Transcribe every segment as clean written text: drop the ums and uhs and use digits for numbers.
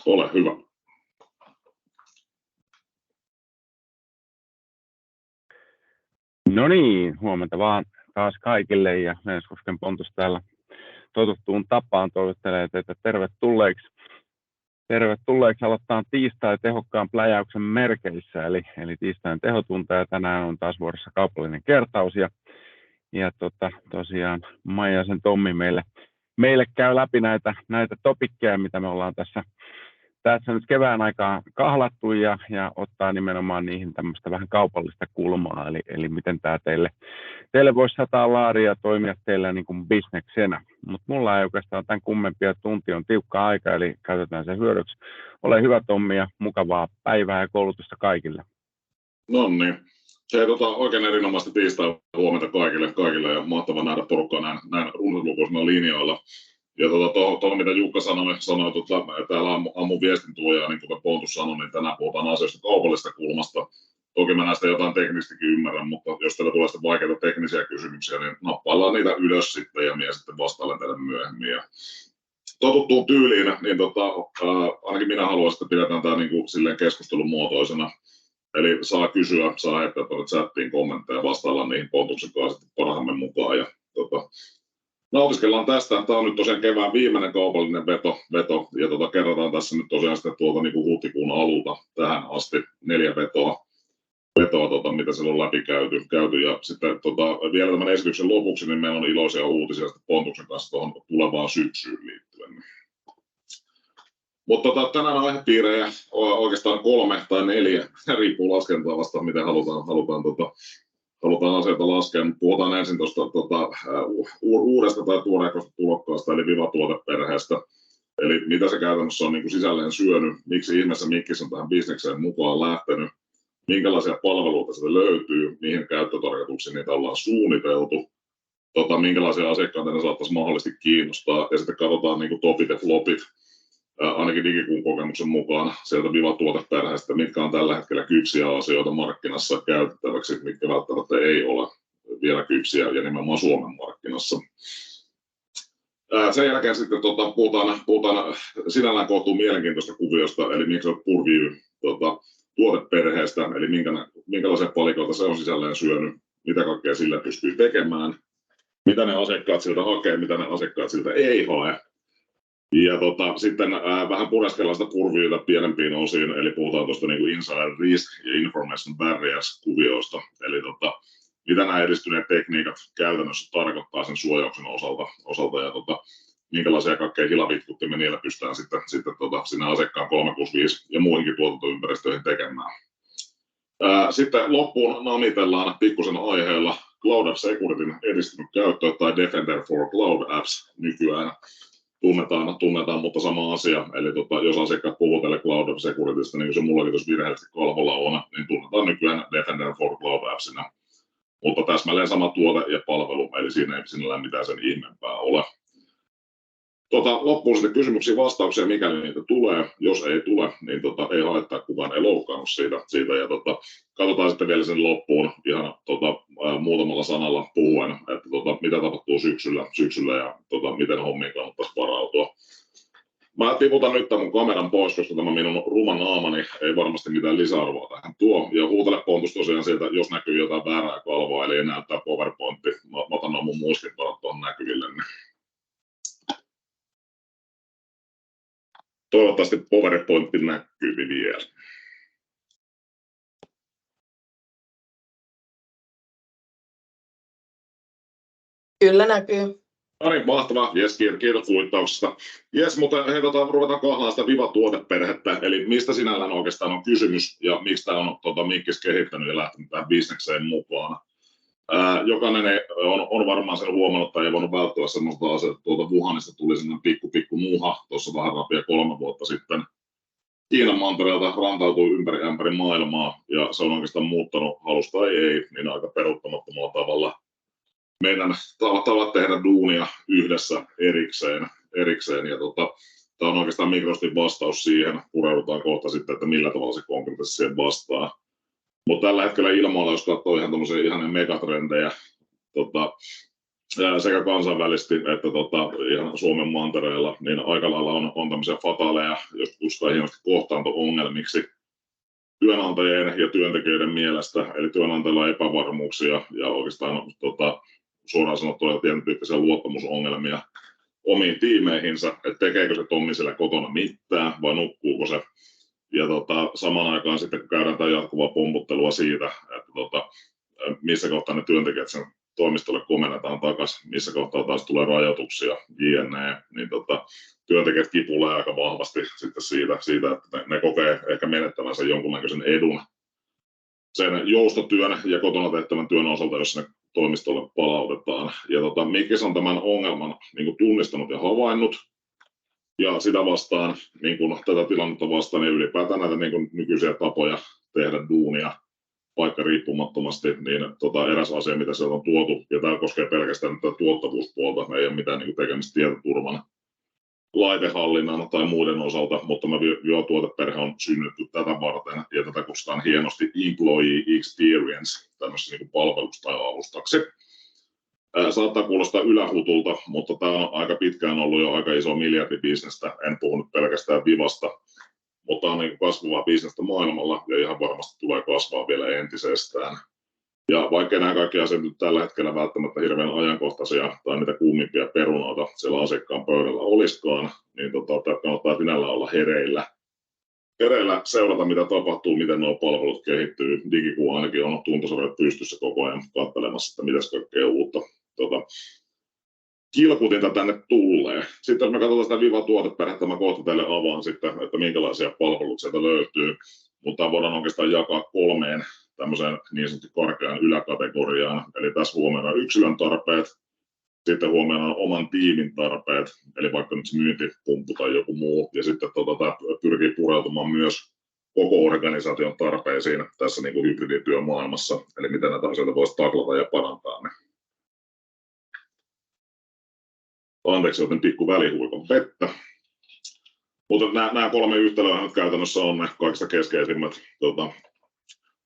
Ole hyvä. No niin, huomenta vaan taas kaikille ja Venskosken Pontus täällä totuttuun tapaan toivottelee teitä tervetulleeksi. Tervetulleeksi aloittaa tiistai tehokkaan pläjäyksen merkeissä, eli tiistain tehotunta ja tänään on taas vuorossa kaupallinen kertaus ja tosiaan Maijasen Tommi meille käy läpi näitä topikkeja, mitä me ollaan tässä nyt kevään aikaan kahlattu ja ottaa nimenomaan niihin tämmöistä vähän kaupallista kulmaa, eli miten tämä teille voisi sataa laaria ja toimia teillä niin kuin bisneksenä. Mutta mulla ei oikeastaan tämän kummempia, tunti on tiukka aika, eli käytetään se hyödyksi. Ole hyvä Tommi ja mukavaa päivää ja koulutusta kaikille. No niin. Oikein erinomaista tiistai huomenta kaikille ja mahtavaa nähdä porukkaa näin runsaslukuisilla linjoilla. Ja tuohon mitä Jukka sanoi täällä aamun viestin tuojaa, niin kuten Pontus sanoi, niin tänään puhutaan asioista kaupallisesta kulmasta. Toki mä näistä jotain teknistäkin ymmärrän, mutta jos teillä tulee sitten vaikeita teknisiä kysymyksiä, niin nappaillaan niitä ylös sitten ja minä sitten vastailen teille myöhemmin. Ja totuttuun tyyliin, niin ainakin minä haluaisin, että pidetään tämä niin kuin silleen keskustelun muotoisena. Eli saa kysyä, saa heittää tuonne chattiin kommentteja, vastaillaan niihin Pontuksen kanssa parhaamme mukaan. Ja nautiskellaan tästä. Tämä on nyt tosiaan kevään viimeinen kaupallinen veto ja kerrotaan tässä nyt tosiaan sitten tuolta niin kuin huhtikuun alulta tähän asti 4 vetoa mitä siellä on läpi käyty. Ja sitten vielä tämän esityksen lopuksi, niin meillä on iloisia uutisia sitten Pontuksen kanssa tuohon tulevaan syksyyn liittyen. Mutta tänään on aihepiirejä oikeastaan 3 tai 4, riippuu laskentaa vastaan, miten halutaan asioita laskea. Puhutaan ensin tuosta uudesta tai tuoreikosta tulokkaasta, eli Viva-tuoteperheestä. Eli mitä se käytännössä on niin kuin sisälleen syönyt, miksi ihmeessä Mikkis on tähän bisnekseen mukaan lähtenyt, minkälaisia palveluita sieltä löytyy, mihin käyttötarkoituksiin niitä ollaan suunniteltu, minkälaisia asiakkaita ne saattaisi mahdollisesti kiinnostaa, ja sitten katsotaan niin kuin topit ja flopit, ainakin Digikuun kokemuksen mukaan sieltä Viva-tuoteperheestä, mitkä on tällä hetkellä kypsiä asioita markkinassa käytettäväksi, mitkä välttämättä ei ole vielä kypsiä ja nimenomaan Suomen markkinassa. Sen jälkeen sitten puhutaan sinällään kohtuu mielenkiintoista kuviosta, eli miksi on purview tuoteperheestä, eli minkälaisia palikoita se on sisälleen syönyt, mitä kaikkea sillä pystyy tekemään, mitä ne asiakkaat siltä hakee, mitä ne asiakkaat siltä ei hae. Ja sitten vähän pureskellaan sitä purviota pienempiin osiin, eli puhutaan tuosta niin kuin insider risk ja information barriers kuvioista, eli mitä nämä edistyneet tekniikat käytännössä tarkoittaa sen suojauksen osalta ja minkälaisia kaikkeja hilavitkuttimia niillä pystytään sitten sinne asiakkaan 365 ja muihinkin tuotantoympäristöihin tekemään. Sitten loppuun namitellaan pikkusen aiheella Cloud App Securityn edistynyt käyttö tai Defender for Cloud Apps nykyään. Tunnetaan, mutta sama asia. Eli jos asiakkaat puhuu teille Cloud App Securitystä, niin kuin se mullakin tuossa virheellisesti kalvolla on, niin tunnetaan nykyään Defender for Cloud Appsina. Mutta täsmälleen sama tuote ja palvelu, eli siinä ei sinällään mitään sen ihmeempää ole. Loppuun sitten kysymyksiä vastauksia, mikäli niitä tulee. Jos ei tule, niin ei haittaa, kukaan ei loukkaannut siitä ja katsotaan sitten vielä sen loppuun ihan muutamalla sanalla puhuen, että mitä tapahtuu syksyllä ja miten hommiin kannattaisi varautua. Mä tiputan nyt tämän mun kameran pois, koska tämä minun ruma naamani ei varmasti mitään lisäarvoa tähän tuo. Ja huutele Pontus tosiaan sieltä, jos näkyy jotain väärää kalvoa, eli ei näyttää PowerPointti. Mä otan noin mun muiskinpanot tuohon näkyville. Toivottavasti PowerPointti näkyy vielä. Kyllä näkyy. No niin, mahtavaa. Jes, kiitos kuittauksesta. Jes, mutta hei, ruvetaan kahlaamaan sitä Viva-tuoteperhettä, eli mistä sinällään oikeastaan on kysymys ja miksi tämä on Mikkis kehittänyt ja lähtenyt tähän bisnekseen mukaan. Jokainen on varmaan sen huomannut tai ei voinut välttyä semmoista asiaa, että Wuhanista tuli sellainen pikku muha tuossa vähän rapia 3 vuotta sitten. Kiinan mantereelta rantautui ympäri maailmaa ja se on oikeastaan muuttanut halusta tai ei, niin aika peruuttamattomalla tavalla meidän tavat tehdä duunia yhdessä erikseen ja tämä on oikeastaan Microsoftin vastaus siihen, pureudutaan kohta sitten, että millä tavalla se konkreettisesti siihen vastaa. Mutta tällä hetkellä ilmoilla, jos katsoo ihan tämmöisiä ihan megatrendejä sekä kansainvälisesti että ihan Suomen mantereella, niin aika lailla on tämmöisiä fataaleja, jos kutsutaan hienosti kohtaanto-ongelmiksi työnantajien ja työntekijöiden mielestä. Eli työnantajilla on epävarmuuksia ja oikeastaan suoraan sanottuna tietyn tyyppisiä luottamusongelmia omiin tiimeihinsä, että tekeekö se Tommi siellä kotona mitään vai nukkuuko se. Ja samaan aikaan sitten kun käydään tämä jatkuvaa pomputtelua siitä, että missä kohtaa ne työntekijät sen toimistolle komennetaan takaisin, missä kohtaa taas tulee rajoituksia, jne, niin työntekijät kipuilee aika vahvasti sitten siitä että ne kokee ehkä menettävänsä jonkunnäköisen edun sen joustotyön ja kotona tehtävän työn osalta, jos ne toimistolle palautetaan. Ja Mikkis on tämän ongelman niin kuin tunnistanut ja havainnut, ja sitä vastaan, niin kuin tätä tilannetta vastaan, niin ylipäätään näitä niin kuin nykyisiä tapoja tehdä duunia paikka riippumattomasti, niin eräs asia, mitä sieltä on tuotu, ja tämä koskee pelkästään tätä tuottavuuspuolta, ei ole mitään niin kuin tekemistä tietoturvan, laitehallinnan tai muiden osalta, mutta tämä Viva-tuoteperhe on synnytty tätä varten, ja tätä kutsutaan hienosti Employee Experience, tämmöisessä niin palveluksi tai alustaksi. Saattaa kuulostaa ylähutulta, mutta tämä on aika pitkään ollut jo aika iso miljardibisnestä, en puhu nyt pelkästään Vivasta, mutta on niin kasvavaa bisnestä maailmalla ja ihan varmasti tulee kasvaa vielä entisestään. Ja vaikka nämä kaikki asiat nyt tällä hetkellä välttämättä hirveän ajankohtaisia tai niitä kuumimpia perunoita siellä asiakkaan pöydällä olisikaan, niin kannattaa sinällä olla hereillä seurata, mitä tapahtuu, miten nuo palvelut kehittyy. Digikuu ainakin on tuntosarjat pystyssä koko ajan katselemassa, että mitäs kaikkea uutta kilkutinta tänne tulee. Sitten jos me katsotaan sitä Viva-tuoteperhettä, mä kohta teille avaan sitten, että minkälaisia palveluita sieltä löytyy. Mutta voidaan oikeastaan jakaa 3 tämmöiseen niin sanottu korkean yläkategoriaan. Eli tässä huomioidaan yksilön tarpeet, sitten huomioidaan oman tiimin tarpeet, eli vaikka nyt se myyntipumppu tai joku muu, ja sitten tämä pyrkii pureutumaan myös koko organisaation tarpeisiin tässä niin kuin hybridityömaailmassa, eli miten näitä asioita voisi taklata ja parantaa ne. Anteeksi, otin pikku välihuikon vettä. Mutta nämä 3 yhtälöä nyt käytännössä on ne kaikista keskeisimmät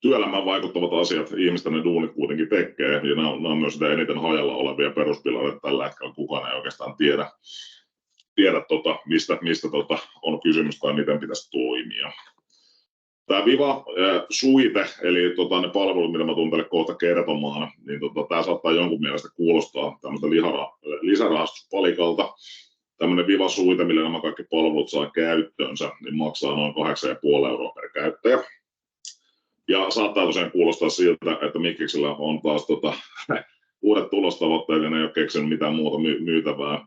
työelämään vaikuttavat asiat. Ihmisten ne duunit kuitenkin tekee, ja nämä on myös sitä eniten hajalla olevia peruspilareita tällä hetkellä. Kukaan ei oikeastaan tiedä mistä on kysymys tai miten pitäisi toimia. Tämä Viva-suite, eli ne palvelut, mitä mä tulen teille kohta kertomaan, niin tämä saattaa jonkun mielestä kuulostaa tämmöistä lisärahastuspalikalta. Tämmöinen Viva-suite, millä nämä kaikki palvelut saa käyttöönsä, niin maksaa noin 8,5 € per käyttäjä. Ja saattaa tosiaan kuulostaa siltä, että Mikkiksellä on taas uudet tulostavoitteet ja ne ei ole keksinyt mitään muuta myytävää.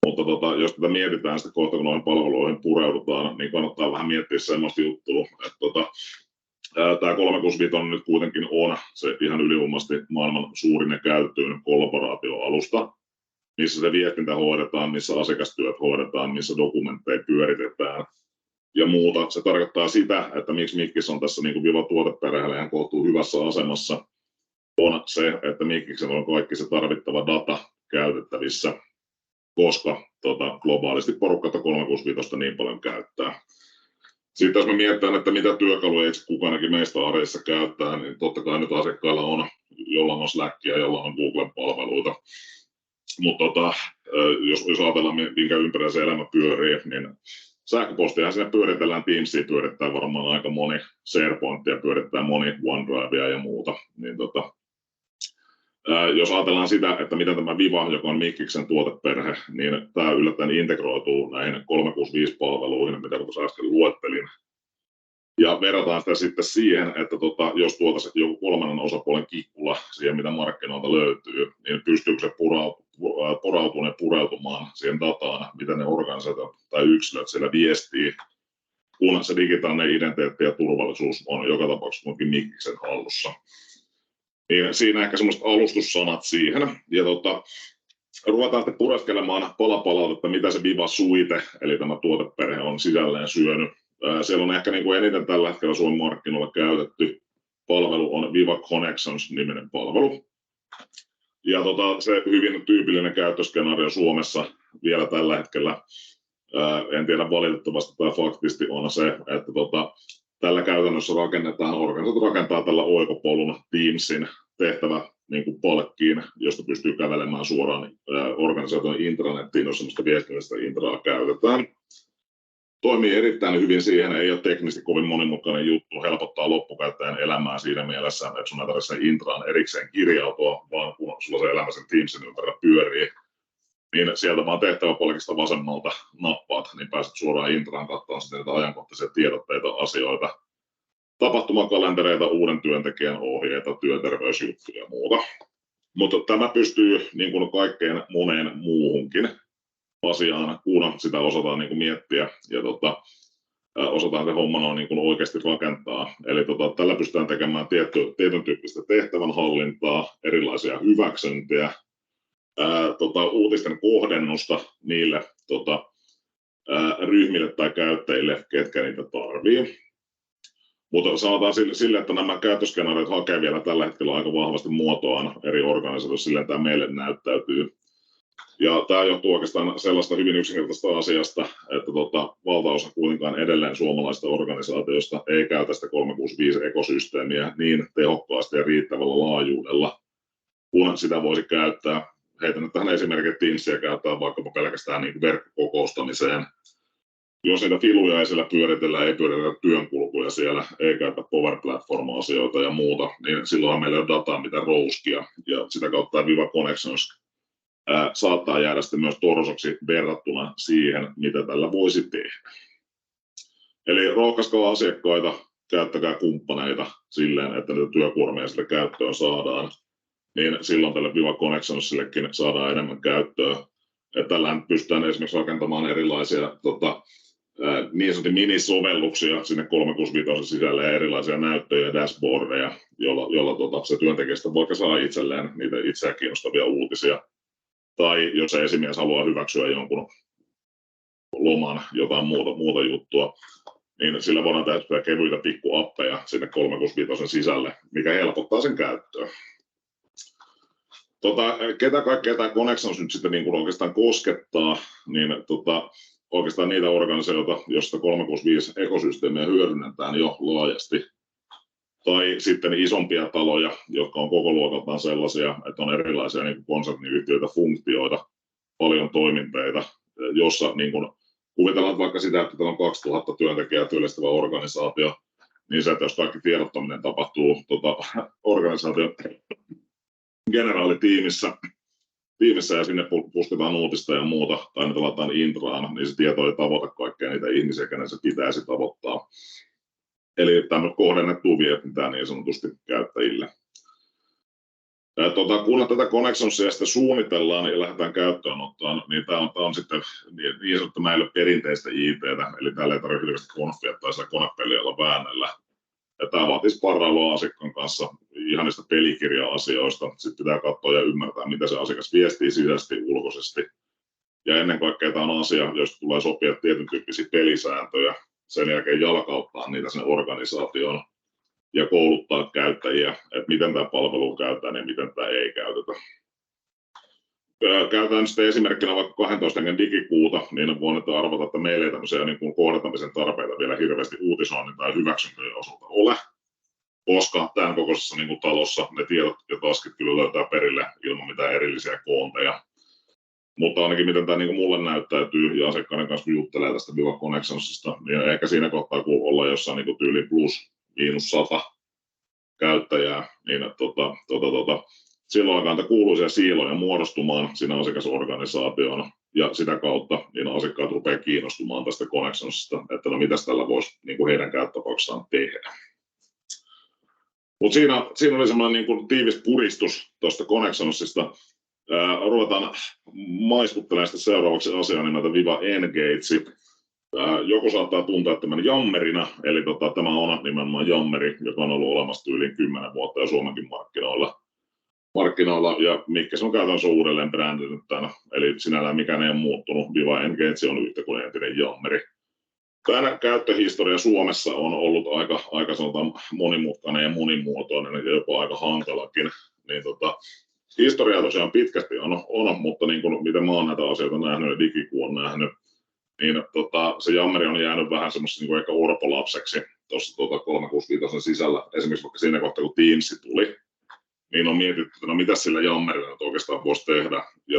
Mutta jos tätä mietitään sitten kohta, kun noihin palveluihin pureudutaan, niin kannattaa vähän miettiä semmoista juttua, että tämä 365 nyt kuitenkin on se ihan ylivoimaisesti maailman suurin ja käytetyin kollaboraatioalusta, missä se viestintä hoidetaan, missä asiakastyöt hoidetaan, missä dokumentteja pyöritetään ja muuta. Se tarkoittaa sitä, että miksi Mikkis on tässä niin kuin Viva-tuoteperheellä ihan kohtuu hyvässä asemassa, on se, että Mikkiksellä on kaikki se tarvittava data käytettävissä, koska globaalisti porukka 365 niin paljon käyttää. Sitten jos me mietitään, että mitä työkaluja kukainenkin meistä arjessa käyttää, niin totta kai nyt asiakkailla on, jolla on Slackia, jolla on Googlen palveluita. Mutta jos ajatellaan, minkä ympärillä se elämä pyörii, niin sähköpostiahan siinä pyöritellään, Teamsia pyörittää varmaan aika moni, SharePointia pyörittää moni, OneDrivea ja muuta. Niin jos ajatellaan sitä, että miten tämä Viva, joka on Mikkiksen tuoteperhe, niin tämä yllättäen integroituu näihin 365-palveluihin, mitä tuossa äsken luettelin. Ja verrataan sitä sitten siihen, että jos tuotaisiin joku kolmannen osapuolen kikkula siihen, mitä markkinoilta löytyy, niin pystyykö se porautumaan ja pureutumaan siihen dataan, mitä ne organisaatiot tai yksilöt siellä viestii, kun se digitaalinen identiteetti ja turvallisuus on joka tapauksessa kuitenkin Mikkiksen hallussa. Niin siinä ehkä semmoiset alustussanat siihen. Ja ruvetaan sitten pureskelemaan palapalautetta, mitä se Viva Suite, eli tämä tuoteperhe on sisälleen syönyt. Siellä on ehkä niin kuin eniten tällä hetkellä Suomen markkinoilla käytetty palvelu on Viva Connections-niminen palvelu. Ja se hyvin tyypillinen käyttöskenaario Suomessa vielä tällä hetkellä, en tiedä valitettavasti tai faktisesti on se, että tällä käytännössä organisaatio rakentaa tällä oikopolun Teamsin niin kuin palkkiin, josta pystyy kävelemään suoraan organisaation intranettiin, jos sellaista viestinnällistä intraa käytetään. Toimii erittäin hyvin siihen, ei ole teknisesti kovin monimutkainen juttu, helpottaa loppukäyttäjän elämää siinä mielessä, että sun ei tarvitse intraan erikseen kirjautua, vaan kun sulla se elämä sen Teamsin ympärillä pyörii, niin sieltä vaan tehtäväpalkista vasemmalta nappaat, niin pääset suoraan intraan katsomaan sitten niitä ajankohtaisia tiedotteita, asioita, tapahtumakalentereita, uuden työntekijän ohjeita, työterveysjuttuja ja muuta. Mutta tämä pystyy niin kuin kaikkeen moneen muuhunkin asiaan, kun sitä osataan niin kuin miettiä ja osataan se homma noin niin kuin oikeasti rakentaa. Eli tällä pystytään tekemään tietyn tyyppistä tehtävänhallintaa, erilaisia hyväksyntiä, uutisten kohdennusta niille ryhmille tai käyttäjille, ketkä niitä tarvii. Mutta sanotaan sille, että nämä käyttöskenaariot hakee vielä tällä hetkellä aika vahvasti muotoaan eri organisaatioissa, silleen tämä meille näyttäytyy. Ja tämä johtuu oikeastaan sellaista hyvin yksinkertaisesta asiasta, että valtaosa kuitenkaan edelleen suomalaisista organisaatioista ei käytä sitä 365-ekosysteemiä niin tehokkaasti ja riittävällä laajuudella, kun sitä voisi käyttää. Heitän nyt tähän esimerkiksi Teamsia käyttää vaikka pelkästään niin verkkokokoustamiseen. Jos niitä filuja ei siellä pyöritellä, ei pyöritetä työnkulkuja siellä, ei käytä Power Platform-asioita ja muuta, niin silloinhan meillä on dataa mitä rouskia. Ja sitä kautta Viva Connections saattaa jäädä sitten myös torsoksi verrattuna siihen, mitä tällä voisi tehdä. Eli rohkaiskaa asiakkaita, käyttäkää kumppaneita silleen, että niitä työkuormia sille käyttöön saadaan, niin silloin tälle Viva Connectionsillekin saadaan enemmän käyttöä. Tällähän pystytään esimerkiksi rakentamaan erilaisia niin sanotusti minisovelluksia sinne 365 sisälle ja erilaisia näyttöjä ja dashboardeja, jolla se työntekijästä vaikka saa itselleen niitä itseään kiinnostavia uutisia. Tai jos esimies haluaa hyväksyä jonkun loman, jotain muuta juttua, niin sillä voidaan tehdä kevyitä pikkuappeja sinne 365 sisälle, mikä helpottaa sen käyttöä. Ketä kaikkea tämä Connections nyt sitten niin kuin oikeastaan koskettaa, niin oikeastaan niitä organisaatioita, joista 365-ekosysteemiä hyödynnetään jo laajasti. Tai sitten isompia taloja, jotka on koko luokaltaan sellaisia, että on erilaisia niin kuin konserniyhtiöitä, funktioita, paljon toiminteita, jossa niin kuin, kuvitellaan vaikka sitä, että täällä on 2000 työntekijää työllistävä organisaatio, niin se, että jos kaikki tiedottaminen tapahtuu organisaation generaalitiimissä ja sinne pusketaan uutista ja muuta, tai ne laitetaan intraan, niin se tieto ei tavoita kaikkia niitä ihmisiä, kenen se pitäisi tavoittaa. Eli tämmöinen kohdennettu viestintää niin sanotusti käyttäjille. Kun tätä Connectionsia sitten suunnitellaan ja lähdetään käyttöönottoon, niin tämä on sitten niin sanottu näille perinteistä IT:tä, eli täällä ei tarvitse hirveästi konfia tai sillä konepeliä olla väännellä. Ja tämä vaatii sparrailua asiakkaan kanssa ihan niistä pelikirja-asioista. Sitten pitää katsoa ja ymmärtää, mitä se asiakas viestii sisäisesti ulkoisesti. Ja ennen kaikkea tämä on asia, josta tulee sopia tietyn tyyppisiä pelisääntöjä. Sen jälkeen jalkauttaa niitä sinne organisaatioon ja kouluttaa käyttäjiä, että miten tämä palvelu käytetään ja miten tämä ei käytetä. Käytän sitten esimerkkinä vaikka 12 hengen digikuuta, niin voin arvata, että meillä ei tämmöisiä niin kuin kohdentamisen tarpeita vielä hirveästi uutisoinnin tai hyväksyntöjen osalta ole, koska tämän kokoisessa niin kuin talossa ne tiedot ja taskit kyllä löytää perille ilman mitään erillisiä koonteja. Mutta ainakin miten tämä niin kuin mulle näyttäytyy ja asiakkaiden kanssa kun juttelee tästä Viva Connectionsista, niin ehkä siinä kohtaa kun ollaan jossain niin kuin tyyliin +/-100 käyttäjää, niin silloin alkaa näitä kuuluisia siiloja muodostumaan siinä asiakasorganisaatioon ja sitä kautta niin asiakkaat rupeaa kiinnostumaan tästä Connectionsista, että no mitäs tällä voisi niin kuin heidän käyttötapauksessaan tehdä. Mutta siinä oli semmoinen niin kuin tiivis puristus tuosta Connectionsista. Ruvetaan maiskuttelemaan sitä seuraavaksi asiaa nimeltä Viva Engage. Joku saattaa tuntea tämän jammerina, eli tämä on nimenomaan jammeri, joka on ollut olemassa yli 10 vuotta jo Suomenkin markkinoilla ja mikä se on käytännössä uudelleen brändinyt tänä. Eli sinällään mikään ei ole muuttunut. Viva Engage on yhtä kuin entinen jammeri. Tämä käyttöhistoria Suomessa on ollut aika sanotaan monimutkainen ja monimuotoinen ja jopa aika hankalakin. Niin historiaa tosiaan pitkästi on, mutta niin kuin miten mä oon näitä asioita nähnyt ja Digikuu on nähnyt, niin se jammeri on jäänyt vähän semmoista niin ehkä orpolapseksi tuossa 365 sisällä. Esimerkiksi vaikka siinä kohtaa, kun Teams tuli, niin on mietitty, että no mitä sillä jammerilla nyt oikeastaan voisi tehdä. Ja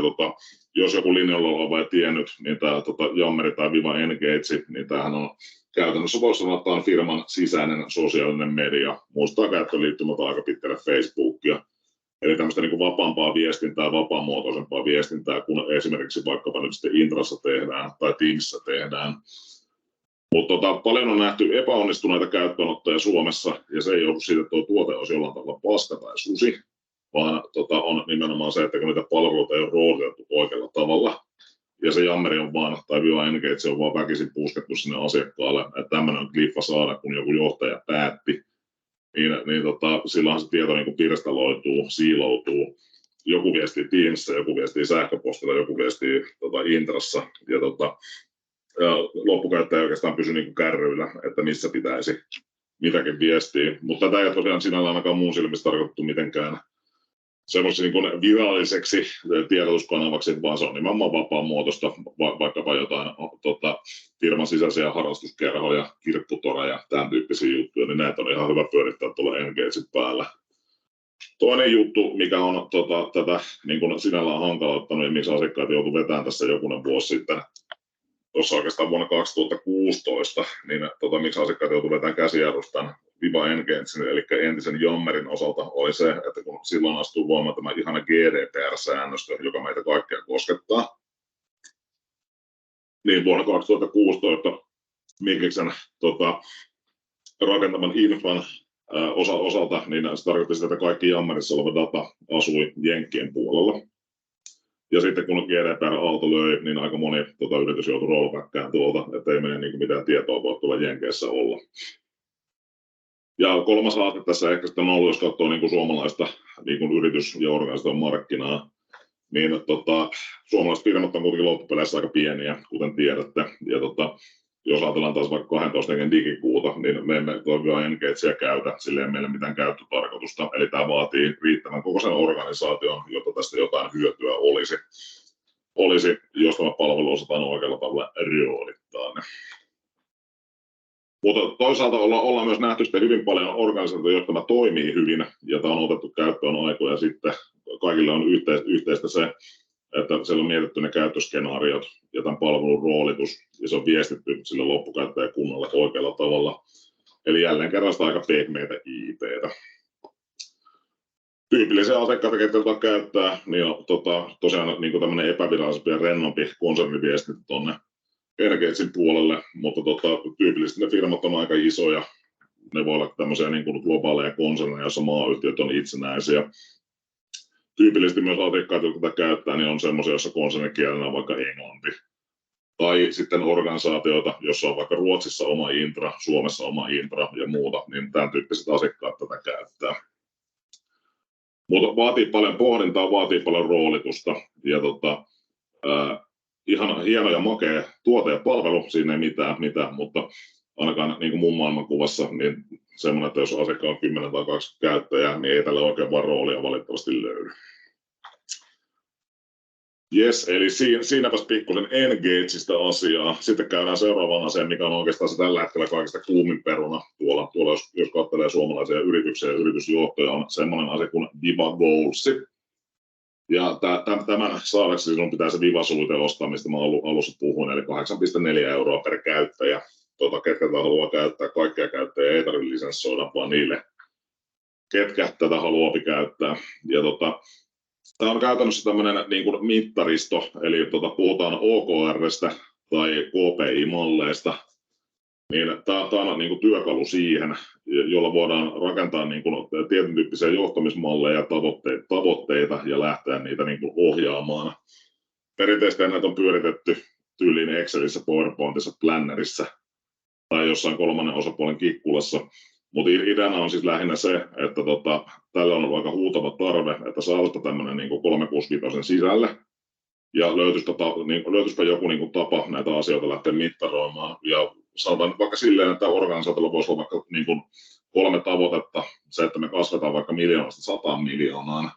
jos joku linjalla oleva ei tiennyt, niin tämä jammeri tai Viva Engage, niin tämähän on käytännössä voisi sanoa, että on firman sisäinen sosiaalinen media. Muistaa käyttöliittymät aika pitkälle Facebookia. Eli tämmöistä niin kuin vapaampaa viestintää, vapaamuotoisempaa viestintää, kun esimerkiksi vaikkapa nyt sitten Intrassa tehdään tai Teamsissa tehdään. Mutta paljon on nähty epäonnistuneita käyttöönottoja Suomessa, ja se ei johdu siitä, että tuo tuote olisi jollain tavalla paska tai susi, vaan on nimenomaan se, että kun niitä palveluita ei ole roolitettu oikealla tavalla, ja se jammeri on vaan, tai Viva Engage on vaan väkisin puskettu sinne asiakkaalle, että tämmöinen on kliffa saada, kun joku johtaja päätti, niin silloin se tieto niin kuin pirstaloituu, siiloutuu. Joku viestii Teamsissa, joku viestii sähköpostilla, joku viestii Intrassa, ja loppukäyttäjä oikeastaan pysy niin kuin kärryillä, että missä pitäisi mitäkin viestiä. Mutta tätä ei tosiaan sinällään ainakaan muun silmissä tarkoitettu mitenkään semmoiseksi niin viralliseksi tiedotuskanavaksi, vaan se on nimenomaan vapaamuotoista, vaikkapa jotain firman sisäisiä harrastuskerhoja, kirpputoreja, tämän tyyppisiä juttuja, niin näitä on ihan hyvä pyörittää tuolla Engageit päällä. Toinen juttu, mikä on tätä niin kuin sinällään hankaloittanut ja miksi asiakkaat joutuivat vetämään tässä jokunen vuosi sitten, tuossa oikeastaan vuonna 2016, niin miksi asiakkaat joutuivat vetämään käsijarrustan Viva Engage, eli entisen jammerin osalta oli se, että kun silloin astuu voimaan tämä ihana GDPR-säännöstö, joka meitä kaikkia koskettaa, niin vuonna 2016 Mikkiksen rakentaman infran osalta, niin se tarkoitti sitä, että kaikki jammerissa oleva data asui Jenkkien puolella. Ja sitten kun GDPR-aalto löi, niin aika moni yritys joutui rollbackkään tuolta, että ei meidän niin mitään tietoa voi tuolla Jenkeissä olla. Ja kolmas haaste tässä ehkä sitten on ollut, jos katsoo niin kuin suomalaista niin kuin yritys- ja organisaation markkinaa, niin suomalaiset firmat on kuitenkin loppupeleissä aika pieniä, kuten tiedätte. Ja jos ajatellaan taas vaikka 12 hengen digikuuta, niin me emme Viva Engagea käytä, sillä ei meillä mitään käyttötarkoitusta. Eli tämä vaatii riittävän koko sen organisaation, jotta tästä jotain hyötyä olisi jos tämä palvelu osataan oikealla tavalla roolittaa ne. Mutta toisaalta ollaan myös nähty sitten hyvin paljon organisaatioita, jotka tämä toimii hyvin, ja tämä on otettu käyttöön aikoja sitten. Kaikille on yhteistä se, että siellä on mietitty ne käyttöskenaariot ja tämän palvelun roolitus, ja se on viestitty sille loppukäyttäjäkunnalle oikealla tavalla. Eli jälleen kerran sitä aika pehmeitä IP:tä. Tyypillisiä asiakkaita, ketkä käyttää, niin on tosiaan niin tämmöinen epävirallisempi ja rennompi konserniviestintä tuonne Engagein puolelle, mutta tyypillisesti ne firmat on aika isoja. Ne voi olla tämmöisiä niin kuin globaaleja konserneja, joissa maayhtiöt on itsenäisiä. Tyypillisesti myös asiakkaat, jotka tätä käyttää, niin on semmoisia, joissa konsernikielenä on vaikka englanti. Tai sitten organisaatioita, jossa on vaikka Ruotsissa oma infra, Suomessa oma infra ja muuta, niin tämän tyyppiset asiakkaat tätä käyttää. Mutta vaatii paljon pohdintaa, vaatii paljon roolitusta ja ihan hieno ja makea tuote ja palvelu, siinä ei mitään, mutta ainakaan niin kuin mun maailmankuvassa, niin semmoinen, että jos asiakkaan on 10 tai 20 käyttäjää, niin ei tällä oikein vaan roolia valitettavasti löydy. Jes, eli siinäpäs pikkusen Engageista asiaa. Sitten käydään seuraavaan asiaan, mikä on oikeastaan se tällä hetkellä kaikista kuumin peruna tuolla jos katselee suomalaisia yrityksiä ja yritysjohtoja, on semmoinen asia kuin Viva Goals. Ja tämän saadaksi sinun pitää se Viva-sulite ostaa, mistä mä alussa puhuin, eli 8,4 € per käyttäjä. Ketkä tätä haluaa käyttää, kaikkia käyttäjiä ei tarvitse lisenssoida, vaan niille, ketkä tätä haluaa käyttää. Ja tämä on käytännössä tämmöinen niin kuin mittaristo, eli puhutaan OKR:stä tai KPI-malleista, niin tämä on niin kuin työkalu siihen, jolla voidaan rakentaa niin kuin tietyn tyyppisiä johtamismalleja ja tavoitteita ja lähteä niitä niin kuin ohjaamaan. Perinteisesti näitä on pyöritetty tyyliin Excelissä, PowerPointissa, Plannerissa tai jossain kolmannen osapuolen kikkulassa. Mutta ideana on siis lähinnä se, että tällä on aika huutava tarve, että saadaan tämmöinen niin 365 sisälle. Ja löytyisipä joku niin kuin tapa näitä asioita lähteä mittaroimaan. Ja sanotaan nyt vaikka silleen, että organisaatiolla voisi olla vaikka niin kuin 3 tavoitetta. Se, että me kasvetaan vaikka 1 miljoonasta 100 miljoonaan.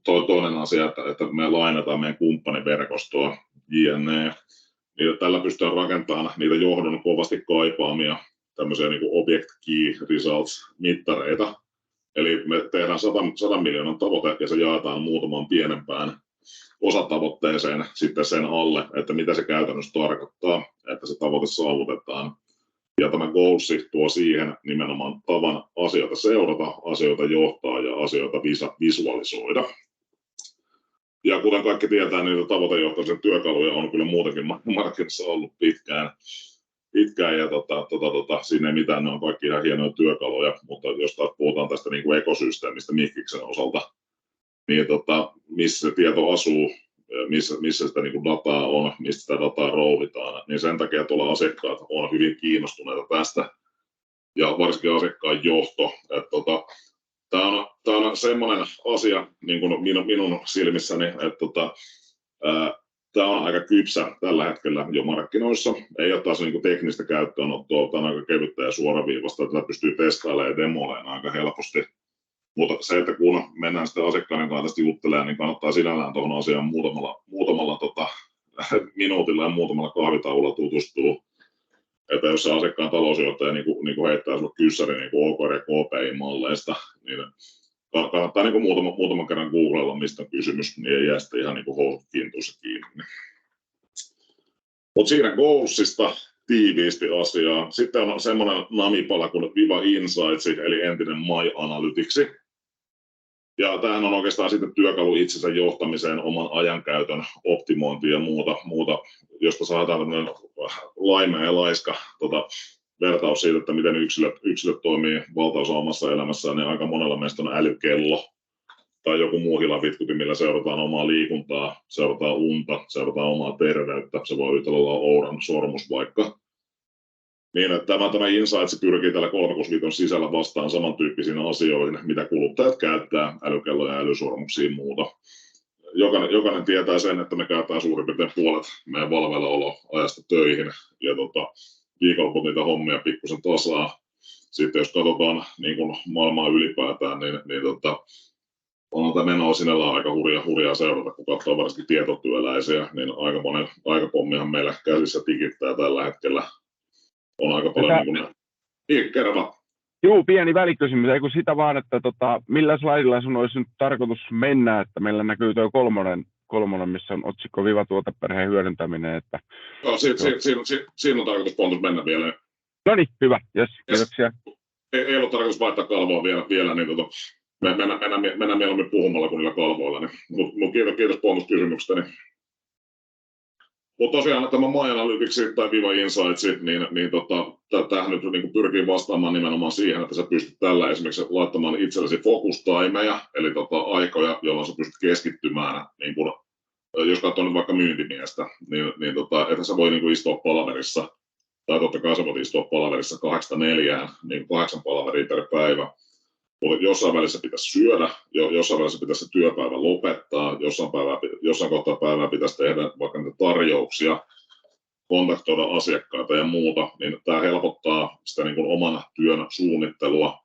Toinen asia, että me lainataan meidän kumppaniverkostoa, JNE. Niin tällä pystytään rakentamaan niitä johdon kovasti kaipaamia tämmöisiä niin kuin object key results mittareita. Eli me tehdään 100 miljoonan tavoite ja se jaetaan muutaman pienempään osatavoitteeseen sitten sen alle, että mitä se käytännössä tarkoittaa, että se tavoite saavutetaan. Ja tämä goalsi tuo siihen nimenomaan tavan asioita seurata, asioita johtaa ja asioita visualisoida. Ja kuten kaikki tietää, niitä tavoitejohtamisen työkaluja on kyllä muutenkin markkinassa ollut pitkään ja siinä ei mitään, ne on kaikki ihan hienoja työkaluja, mutta jos taas puhutaan tästä niin kuin ekosysteemistä Mikkiksen osalta, niin missä se tieto asuu, missä sitä niin kuin dataa on, mistä sitä dataa rouvitaan, niin sen takia tuolla asiakkaat on hyvin kiinnostuneita tästä ja varsinkin asiakkaan johto, että tämä on semmoinen asia niin kuin minun silmissäni, että tämä on aika kypsä tällä hetkellä jo markkinoissa. Ei ole taas niin teknistä käyttöönottoa, tämä on aika kevyttä ja suoraviivasta, että pystyy testailemaan ja demoilemaan aika helposti. Mutta se, että kun mennään sitten asiakkaiden kanssa tästä juttelemaan, niin kannattaa sinällään tuohon asiaan muutamalla minuutilla ja muutamalla kahvitauolla tutustua. Että jos se asiakkaan talousjohtaja niin kuin heittää sinulle kyssäri niin kuin OKR ja KPI-malleista, niin kannattaa niin kuin muutaman kerran googlella, mistä on kysymys, niin ei jää sitten ihan niin kuin housut kintuissa kiinni. Mutta siinä goalsista tiiviisti asiaa. Sitten on semmoinen namipala kuin Viva Insights, eli entinen My Analytics. Ja tämähän on oikeastaan sitten työkalu itsensä johtamiseen, oman ajankäytön optimointiin ja muuta josta saadaan tämmöinen laimea ja laiska vertaus siitä, että miten yksilöt toimii valtaosa omassa elämässään, niin aika monella meistä on älykello tai joku muu hilavitkutin, millä seurataan omaa liikuntaa, seurataan unta, seurataan omaa terveyttä, se voi yhtä lailla olla Ouran sormus vaikka. Niin, että tämä Insights pyrkii tällä 365 sisällä vastaan samantyyppisiin asioihin, mitä kuluttajat käyttää, älykelloja, älysormuksia ja muuta. Jokainen tietää sen, että me käytetään suurin piirtein puolet meidän valveillaoloajasta töihin ja viikonloput niitä hommia pikkusen tasaa. Sitten jos katsotaan niin kuin maailmaa ylipäätään, niin on tämä menoa sinällään aika hurjaa seurata, kun katsoo varsinkin tietotyöläisiä, niin aika pommihan meillä käsissä tikittää tällä hetkellä. On aika paljon kerran. Joo, pieni välikysymys, eikö sitä vaan, että millä slaidilla sun olisi nyt tarkoitus mennä, että meillä näkyy tuo kolmonen, missä on otsikko Viva tuoteperheen hyödyntäminen. Että... Joo, siinä on tarkoitus Pontus mennä vielä. No niin, hyvä, yes, kiitoksia. Ei ollut tarkoitus vaihtaa kalvoa vielä niin mennään mieluummin puhumalla kuin niillä kalvoilla. Niin. Kiitos Pontus kysymyksestä. Niin. Mutta tosiaan tämä My Analytics tai Viva Insights, niin tämähän nyt niin pyrkii vastaamaan nimenomaan siihen, että sä pystyt tällä esimerkiksi laittamaan itsellesi fokustimeja, eli aikoja, jolloin sä pystyt keskittymään, niin kun, jos katsoo nyt vaikka myyntimiestä, niin että sä voi niin istua palaverissa, tai totta kai sä voit istua palaverissa 8-4, niin 8 palaveria per päivä. Mutta jossain välissä pitäisi syödä, jossain välissä pitäisi se työpäivä lopettaa, jossain kohtaa päivää pitäisi tehdä vaikka niitä tarjouksia, kontaktoida asiakkaita ja muuta, niin tämä helpottaa sitä niin kuin oman työn suunnittelua.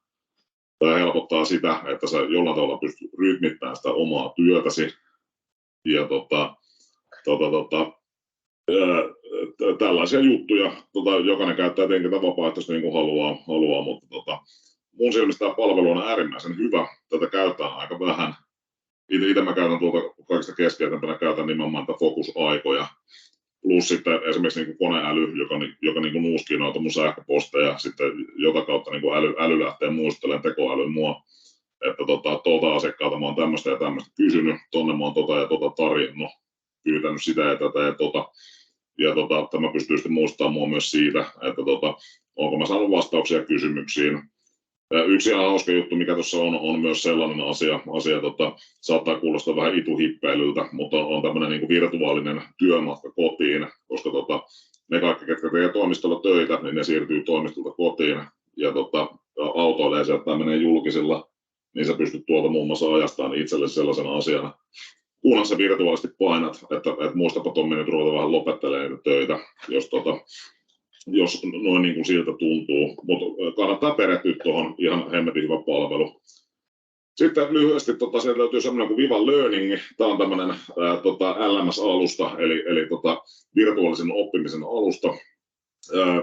Tämä helpottaa sitä, että sä jollain tavalla pystyt rytmittämään sitä omaa työtäsi. Ja tällaisia juttuja, jokainen käyttää tietenkin vapaaehtoisesti niin kuin haluaa, mutta mun silmissä tämä palvelu on äärimmäisen hyvä. Tätä käytetään aika vähän. Itse mä käytän kaikista keskeisempänä käytän nimenomaan tätä fokusaikoja. Plus sitten esimerkiksi niin kuin koneäly, joka niin kuin nuuskii noita mun sähköposteja. Sitten jota kautta niin kuin äly lähtee muistelemaan tekoälyn mua. Että tuolta asiakkaalta mä oon tämmöistä ja tämmöistä kysynyt. Tonne mä oon ja tarjonnut. Pyytänyt sitä ja tätä ja Ja tämä pystyy sitten muistamaan mua myös siitä, että onko mä saanut vastauksia kysymyksiin. Yksi ihan hauska juttu, mikä tuossa on myös sellainen asia saattaa kuulostaa vähän ituhippeilyltä, mutta on tämmöinen niin kuin virtuaalinen työmatka kotiin, koska ne kaikki, ketkä tekee toimistolla töitä, niin ne siirtyy toimistolta kotiin ja autoilee sieltä tai menee julkisilla, niin sä pystyt tuolta muun muassa ajastaan itselle sellaisen asian, kunhan sä virtuaalisesti painat, että muistapa Tommi nyt ruveta vähän lopettelemaan niitä töitä, jos noin niin kuin siltä tuntuu, mutta kannattaa perehtyä tuohon, ihan hemmetin hyvä palvelu. Sitten lyhyesti sieltä löytyy semmoinen kuin Viva Learning, tämä on tämmöinen LMS-alusta, eli virtuaalisen oppimisen alusta.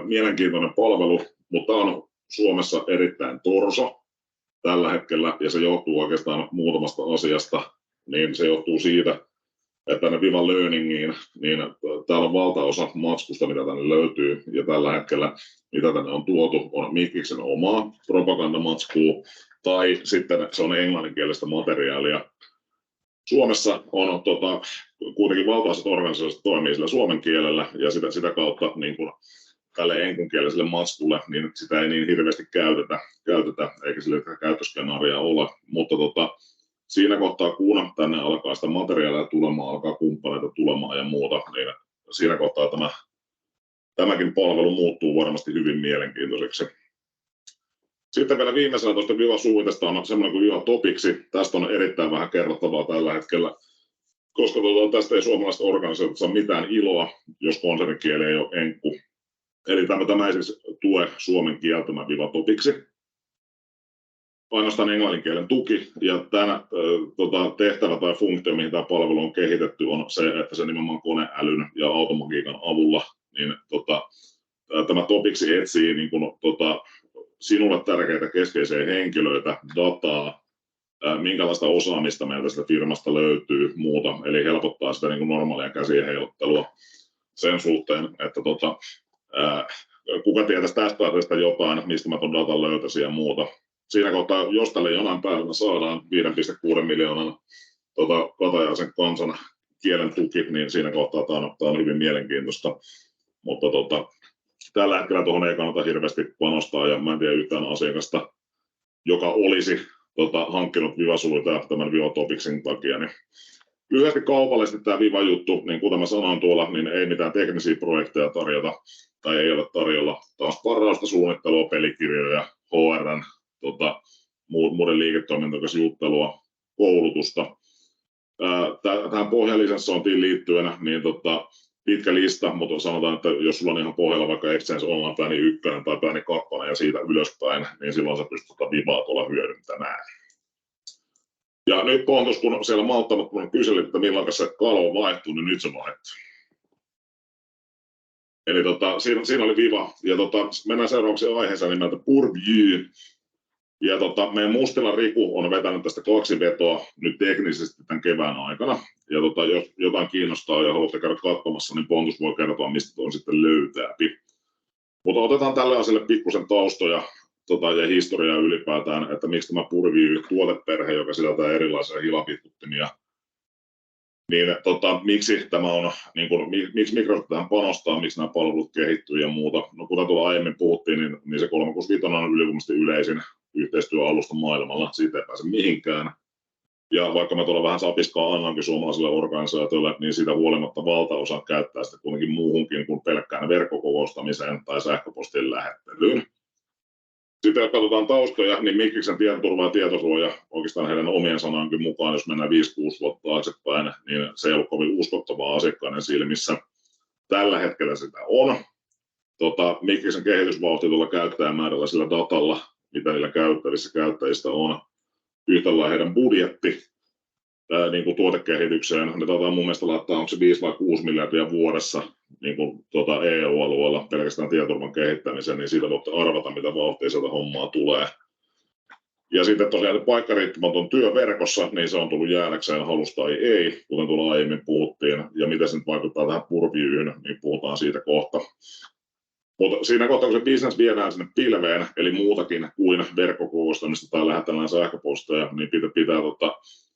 Mielenkiintoinen palvelu, mutta on Suomessa erittäin torso. tällä hetkellä, ja se johtuu oikeastaan muutamasta asiasta, niin se johtuu siitä, että tänne Viva Learningiin, niin täällä on valtaosa matskusta, mitä tänne löytyy, ja tällä hetkellä, mitä tänne on tuotu, on Mikkiksen omaa propagandamatskua, tai sitten se on englanninkielistä materiaalia. Suomessa on kuitenkin valtaisat organisaatiot toimii sillä suomen kielellä, ja sitä kautta niin kun tälle enkunkieliselle matskulle, niin sitä ei niin hirveästi käytetä eikä sille käyttöskenaaria ole, mutta siinä kohtaa, kun tänne alkaa sitä materiaalia tulemaan, alkaa kumppaneita tulemaan ja muuta, niin siinä kohtaa tämäkin palvelu muuttuu varmasti hyvin mielenkiintoiseksi. Sitten vielä viimeisenä tuosta Viva-suitesta on semmoinen kuin Viva Topiksi. Tästä on erittäin vähän kerrottavaa tällä hetkellä, koska tästä ei suomalaiset organisaatiot saa mitään iloa, jos konsernikieli ei ole enkku. Eli tämä ei siis tue suomen kieltämä Viva Topiksi. Ainoastaan englanninkielen tuki, ja tämä tehtävä tai funktio, mihin tämä palvelu on kehitetty, on se, että se nimenomaan koneälyn ja automagiikan avulla, niin tämä Topiksi etsii niin kun, sinulle tärkeitä keskeisiä henkilöitä, dataa, minkälaista osaamista meiltä sitä firmasta löytyy, muuta, eli helpottaa sitä niin kuin normaalia käsien heiluttelua sen suhteen, että kuka tietäisi tästä asiasta jotain, mistä mä tuon datan löytäisin ja muuta. Siinä kohtaa, jos tälle jonain päivänä saadaan 5,6 miljoonan katajaisen kansan kielen tuki, niin siinä kohtaa tämä on hyvin mielenkiintoista. Mutta tällä hetkellä tuohon ei kannata hirveästi panostaa, ja mä en tiedä yhtään asiakasta, joka olisi hankkinut Viva-suita tämän Viva Topiksin takia. Niin lyhyesti kaupallisesti tämä Viva-juttu, niin kuten mä sanoin tuolla, niin ei mitään teknisiä projekteja tarjota, tai ei ole tarjolla taas parausta, suunnittelua, pelikirjoja, HR:n, muiden liiketoimintojen juttelua, koulutusta. Tähän pohjalisenssointiin liittyen, niin pitkä lista, mutta sanotaan, että jos sulla on ihan pohjalla vaikka Exchange Online Plani 1 tai Plani 2 ja siitä ylöspäin, niin silloin sä pystyt Vivaa tuolla hyödyntämään. Ja nyt Pontus, kun siellä malttanut, kun kyselit, että milloin se kalvo vaihtuu, niin nyt se vaihtuu. Eli siinä oli Viva, ja mennään seuraavaksi aiheeseen nimeltä Purview. Ja meidän Mustila Riku on vetänyt tästä 2 vetoa nyt teknisesti tämän kevään aikana. Ja jos jotain kiinnostaa ja haluatte käydä katsomassa, niin Pontus voi kertoa, mistä tuon sitten löytääpi. Mutta otetaan tälle asialle pikkusen taustoja ja historiaa ylipäätään, että miksi tämä Purview-tuoteperhe, joka sisältää erilaisia hilapitkuttimia, niin miksi tämä on, niin kun, miksi Microsoft tähän panostaa, miksi nämä palvelut kehittyy ja muuta. No kuten tuolla aiemmin puhuttiin, niin se 365 on ylivoimaisesti yleisin yhteistyöalusta maailmalla, siitä ei pääse mihinkään. Ja vaikka me tuolla vähän sapiskaa annankin suomalaisille organisaatioille, niin siitä huolimatta valtaosa käyttää sitä kuitenkin muuhunkin kuin pelkkään verkkokokoustamiseen tai sähköpostin lähettelyyn. Sitten jos katsotaan taustoja, niin Mikkiksen tietoturva ja tietosuoja oikeastaan heidän omien sanankin mukaan, jos mennään 5-6 vuotta taaksepäin, niin se ei ollut kovin uskottavaa asiakkaiden silmissä. Tällä hetkellä sitä on. Mikkiksen kehitysvauhti tuolla käyttäjämäärällä sillä datalla, mitä niillä käyttävissä käyttäjistä on, yhtä lailla heidän budjetti niin kuin tuotekehitykseen. Ne taitaa mun mielestä laittaa, onko se 5 vai 6 miljardia vuodessa niin kuin EU-alueella pelkästään tietoturvan kehittämiseen, niin siitä voitte arvata, mitä vauhtia sieltä hommaa tulee. Ja sitten tosiaan paikkariippumaton työ verkossa, niin se on tullut jäädäkseen halus tai ei, kuten tuolla aiemmin puhuttiin. Ja miten se nyt vaikuttaa tähän Purviewhyn, niin puhutaan siitä kohta. Mutta siinä kohtaa, kun se business viedään sinne pilveen, eli muutakin kuin verkkokokoustamista tai lähetellään sähköposteja, niin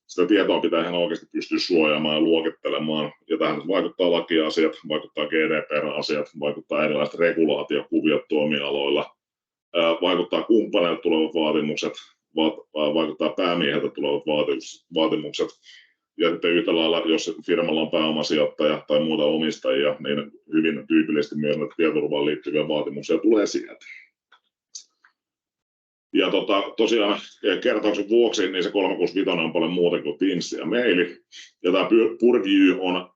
sitä tietoa pitää ihan oikeasti pystyä suojaamaan ja luokittelemaan. Ja tähän vaikuttaa lakiasiat, vaikuttaa GDPR-asiat, vaikuttaa erilaiset regulaatiokuviot toimialoilla, vaikuttaa kumppaneilta tulevat vaatimukset, vaikuttaa päämieheltä tulevat vaatimukset. Ja sitten yhtä lailla, jos firmalla on pääomasijoittaja tai muuta omistajia, niin hyvin tyypillisesti myös näitä tietoturvaan liittyviä vaatimuksia tulee sieltä. Ja tosiaan kertauksen vuoksi niin se 365 on paljon muuta kuin Teams ja maili. Ja tämä Purview on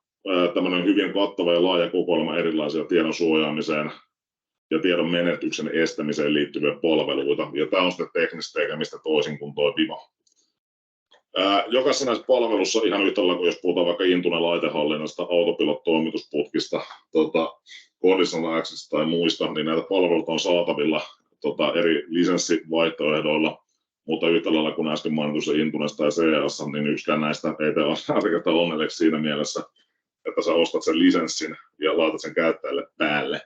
tämmöinen hyvin kattava ja laaja kokoelma erilaisia tiedon suojaamiseen ja tiedon menetyksen estämiseen liittyviä palveluita. Ja tämä on sitten teknistä tekemistä toisin kuin tuo Viva. Jokaisessa näissä palvelussa ihan yhtä lailla, jos puhutaan vaikka Intunen laitehallinnasta, Autopilot-toimitusputkista, Conditional Access tai muista, niin näitä palveluita on saatavilla eri lisenssivaihtoehdoilla mutta yhtä lailla kun äsken mainitussa Intunes tai CS, niin yksikään näistä ei tee asiakasta onnelliseksi siinä mielessä, että sä ostat sen lisenssin ja laitat sen käyttäjälle päälle.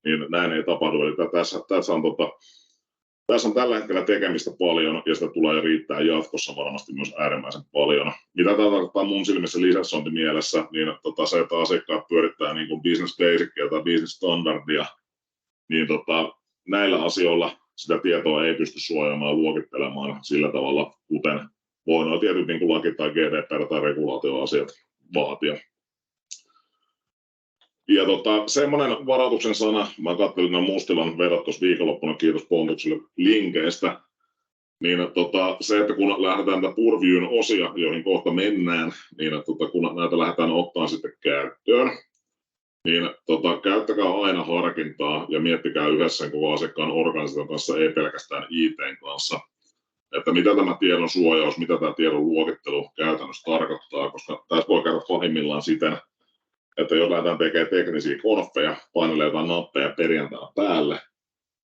Niin näin ei tapahdu. Eli tässä on tällä hetkellä tekemistä paljon ja sitä tulee riittää jatkossa varmasti myös äärimmäisen paljon. Mitä tämä tarkoittaa mun silmissä lisensointimielessä, niin se, että asiakkaat pyörittää niin kuin business basicia tai business standardia, niin näillä asioilla sitä tietoa ei pysty suojaamaan ja luokittelemaan sillä tavalla, kuten voi nuo tietyt niin kuin laki tai GDPR tai regulaatioasiat vaatia. Ja semmoinen varoituksen sana, mä katselin nämä Mustilan vedot tuossa viikonloppuna, kiitos Pontukselle linkeistä, niin se, että kun lähdetään tätä Purviewn osia, joihin kohta mennään, niin kun näitä lähdetään ottaa sitten käyttöön, niin käyttäkää aina harkintaa ja miettikää yhdessä koko asiakkaan organisaation kanssa, ei pelkästään IT:n kanssa, että mitä tämä tiedon suojaus, mitä tämä tiedon luokittelu käytännössä tarkoittaa, koska tässä voi käydä pahimmillaan siten, että jos lähdetään tekemään teknisiä konfeja, painelee jotain nappeja perjantaina päälle,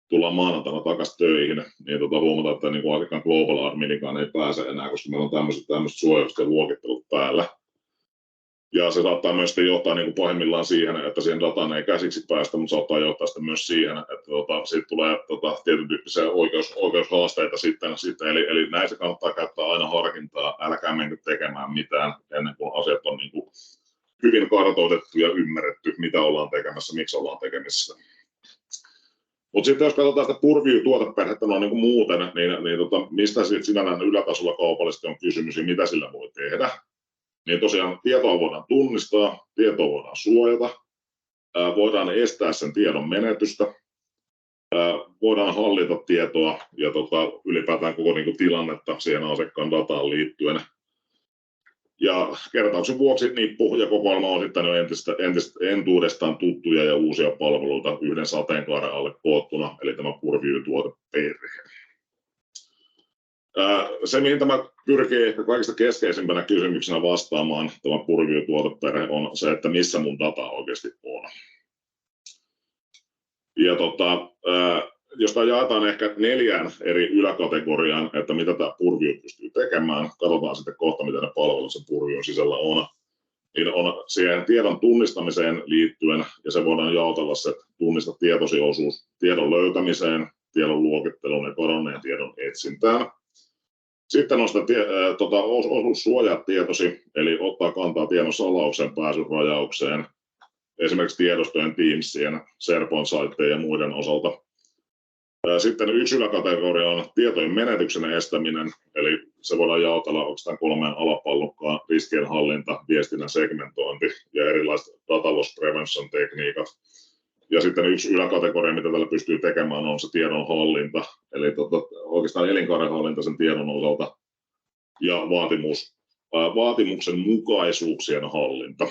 tullaan maanantaina takaisin töihin, niin huomataan, että niin asiakkaan global adminikaan ei pääse enää, koska meillä on tämmöiset suojaukset ja luokittelut päällä. Ja se saattaa myös johtaa niin kuin pahimmillaan siihen, että siihen dataan ei käsiksi päästä, mutta saattaa johtaa sitten myös siihen, että siitä tulee tietyn tyyppisiä oikeushaasteita sitten. Eli näissä kannattaa käyttää aina harkintaa, älkää menkö tekemään mitään ennen kuin asiat on niin kuin hyvin kartoitettu ja ymmärretty, mitä ollaan tekemässä, miksi ollaan tekemissä. Mutta sitten jos katsotaan sitä Purview-tuoteperhettä no, niin kuin muuten, niin mistä sitten sinällään ylätasolla kaupallisesti on kysymys ja mitä sillä voi tehdä. Niin tosiaan tietoa voidaan tunnistaa, tietoa voidaan suojata, voidaan estää sen tiedon menetystä, voidaan hallita tietoa ja ylipäätään koko niin kuin tilannetta siihen asiakkaan dataan liittyen. Ja kertauksen vuoksi Nippu ja kokoelma on sitten entuudestaan tuttuja ja uusia palveluita yhden sateenkaaren alle koottuna, eli tämä Purview-tuoteperhe. Se, mihin tämä pyrkii ehkä kaikista keskeisimpänä kysymyksenä vastaamaan, tämä Purview-tuoteperhe, on se, että missä mun data oikeasti on. Ja jos tämä jaetaan ehkä 4 eri yläkategoriaan, että mitä tämä Purview pystyy tekemään, katsotaan sitten kohta, mitä ne palvelut sen Purviewn sisällä on. Niin on siihen tiedon tunnistamiseen liittyen, ja se voidaan jaotella se tunnista tietosi osuus tiedon löytämiseen, tiedon luokitteluun ja kadonneen tiedon etsintään. Sitten on sitä osuus suojaa tietosi, eli ottaa kantaa tiedon salaukseen, pääsyn rajaukseen, esimerkiksi tiedostojen, Teamsien, SharePoint-saitteen ja muiden osalta. Sitten yksi yläkategoria on tietojen menetyksen estäminen, eli se voidaan jaotella oikeastaan 3 alapallukkaan: riskien hallinta, viestinnän segmentointi ja erilaiset data loss prevention tekniikat. Ja sitten yksi yläkategoria, mitä tällä pystyy tekemään, on se tiedon hallinta, eli oikeastaan elinkaaren hallinta sen tiedon osalta ja vaatimuksen mukaisuuksien hallinta.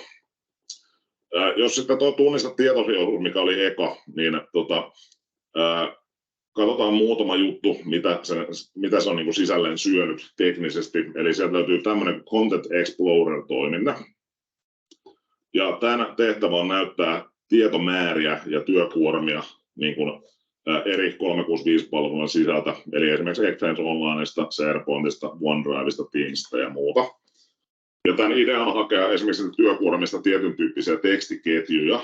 Jos sitten tunnista tietosi, mikä oli eka, niin katsotaan muutama juttu, mitä se on niin kuin sisälleen syönyt teknisesti. Eli sieltä löytyy tämmöinen Content Explorer-toiminta. Ja tämän tehtävä on näyttää tietomääriä ja työkuormia niin kuin eri 365-palvelujen sisältä. Eli esimerkiksi Exchange Onlineista, SharePointista, OneDrivesta, Teamsista ja muuta. Ja tämän idean on hakea esimerkiksi työkuormista tietyn tyyppisiä tekstiketjuja,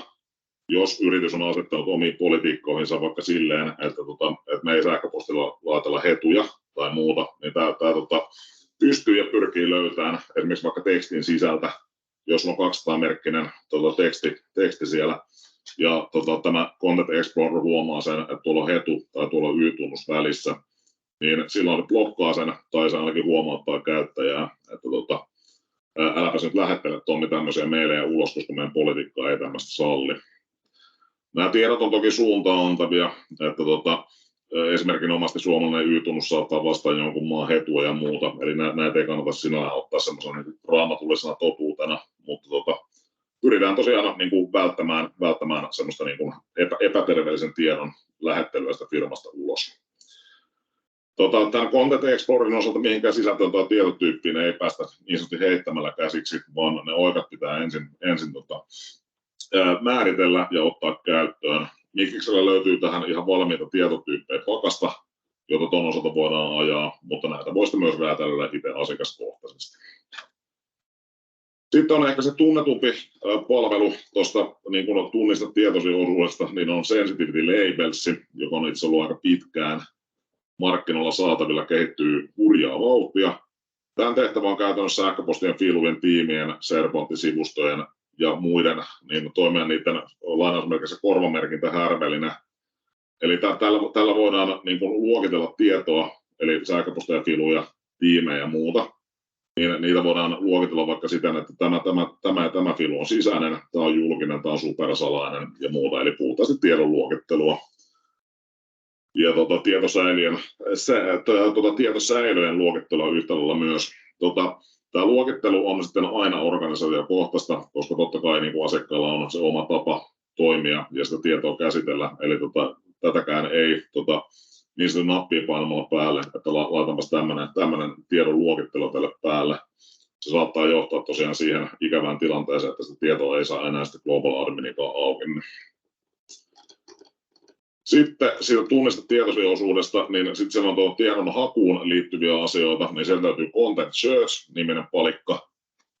jos yritys on asettanut omiin politiikkoihinsa vaikka silleen, että me ei sähköpostilla laitella hetuja tai muuta, niin tämä pystyy ja pyrkii löytämään esimerkiksi vaikka tekstin sisältä, jos on 200-merkkinen teksti siellä, ja tämä Content Explorer huomaa sen, että tuolla on hetu tai tuolla on Y-tunnus välissä, niin silloin blokkaa sen, tai se ainakin huomauttaa käyttäjää, että äläpäs nyt lähettele Tommi tämmöisiä meilejä ulos, koska meidän politiikka ei tämmöistä salli. Nämä tiedot on toki suuntaantavia, että esimerkinomaisesti suomalainen Y-tunnus saattaa vastaan jonkun maan hetua ja muuta, eli näitä ei kannata sinällään ottaa semmoisena niin raamatullisena totuutena, mutta pyritään tosiaan niin kuin välttämään semmoista niin kuin epäterveellisen tiedon lähettelyä sitä firmasta ulos. Tämän Content Explorerin osalta mihinkään sisältöön tai tietotyyppiin ei päästä niin sanotusti heittämällä käsiksi, vaan ne oikeat pitää ensin määritellä ja ottaa käyttöön. Mikiksellä löytyy tähän ihan valmiita tietotyyppejä pakasta, jota tuon osalta voidaan ajaa, mutta näitä voisi myös räätälöidä itse asiakaskohtaisesti. Sitten on ehkä se tunnetumpi palvelu tuosta niin kun tunnista tietosi osuudesta, niin on Sensitivity Labels, joka on itse ollut aika pitkään markkinoilla saatavilla, kehittyy hurjaa vauhtia. Tämän tehtävä on käytännössä sähköpostien, fiilujen, tiimien, SharePoint-sivustojen ja muiden niin toimia niiden lainausmerkissä korvamerkintä härvelinä. Eli tällä voidaan niin kuin luokitella tietoa, eli sähköposteja, fiiluja, tiimejä ja muuta. Niin niitä voidaan luokitella vaikka siten, että tämä fiilu on sisäinen, tämä on julkinen, tämä on supersalainen ja muuta. Eli puhutaan tiedon luokittelua. Ja tietosäilöjen luokittelua yhtä lailla myös. Tämä luokittelu on sitten aina organisaatiokohtaista, koska totta kai niin kuin asiakkaalla on se oma tapa toimia ja sitä tietoa käsitellä. Eli tätäkään ei niin sanottu nappia painamalla päälle, että laitaanpas tämmöinen tiedon luokittelu tälle päälle. Se saattaa johtaa tosiaan siihen ikävään tilanteeseen, että sitä tietoa ei saa enää sitten Global Adminikaan auki. Sitten siitä tunnista tietoisuusosuudesta, niin sitten siellä on tuon tiedon hakuun liittyviä asioita, niin sieltä löytyy Content Search-niminen palikka,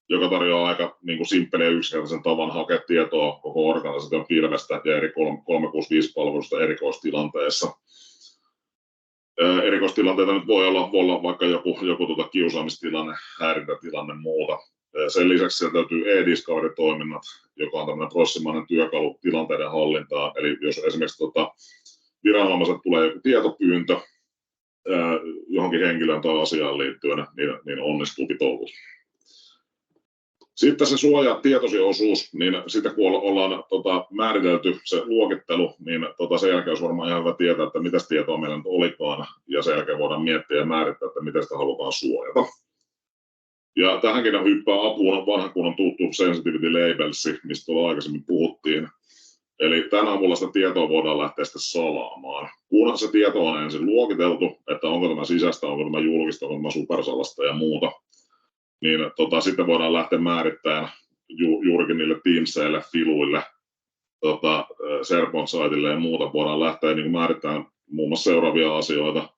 joka tarjoaa aika niin kuin simppeliä ja yksinkertaisen tavan hakea tietoa koko organisaation pilvestä ja eri 365-palvelusta erikoistilanteessa. Erikoistilanteita nyt voi olla vaikka joku kiusaamistilanne, häirintätilanne muuta. Sen lisäksi sieltä löytyy e-discovery-toiminnat, joka on tämmöinen prossimainen työkalu tilanteiden hallintaan. Eli jos esimerkiksi viranomaiset tulee joku tietopyyntö johonkin henkilöön tai asiaan liittyen, niin onnistuu touhut. Sitten se suojatietoisuus, niin sitten kun ollaan määritelty se luokittelu, niin sen jälkeen olisi varmaan ihan hyvä tietää, että mitä tietoa meillä nyt olikaan, ja sen jälkeen voidaan miettiä ja määrittää, että miten sitä halutaan suojata. Ja tähänkin on hyppää apuun vanhan kunnon tuttu Sensitivity Labels, mistä tuolla aikaisemmin puhuttiin. Eli tämän avulla sitä tietoa voidaan lähteä sitten salaamaan. Kunhan se tieto on ensin luokiteltu, että onko tämä sisäistä, onko tämä julkista, onko tämä supersalasta ja muuta, niin sitten voidaan lähteä määrittämään juurikin niille Teamsille, filuille, SharePoint-saitille ja muuta. Voidaan lähteä niin määrittämään muun muassa seuraavia asioita,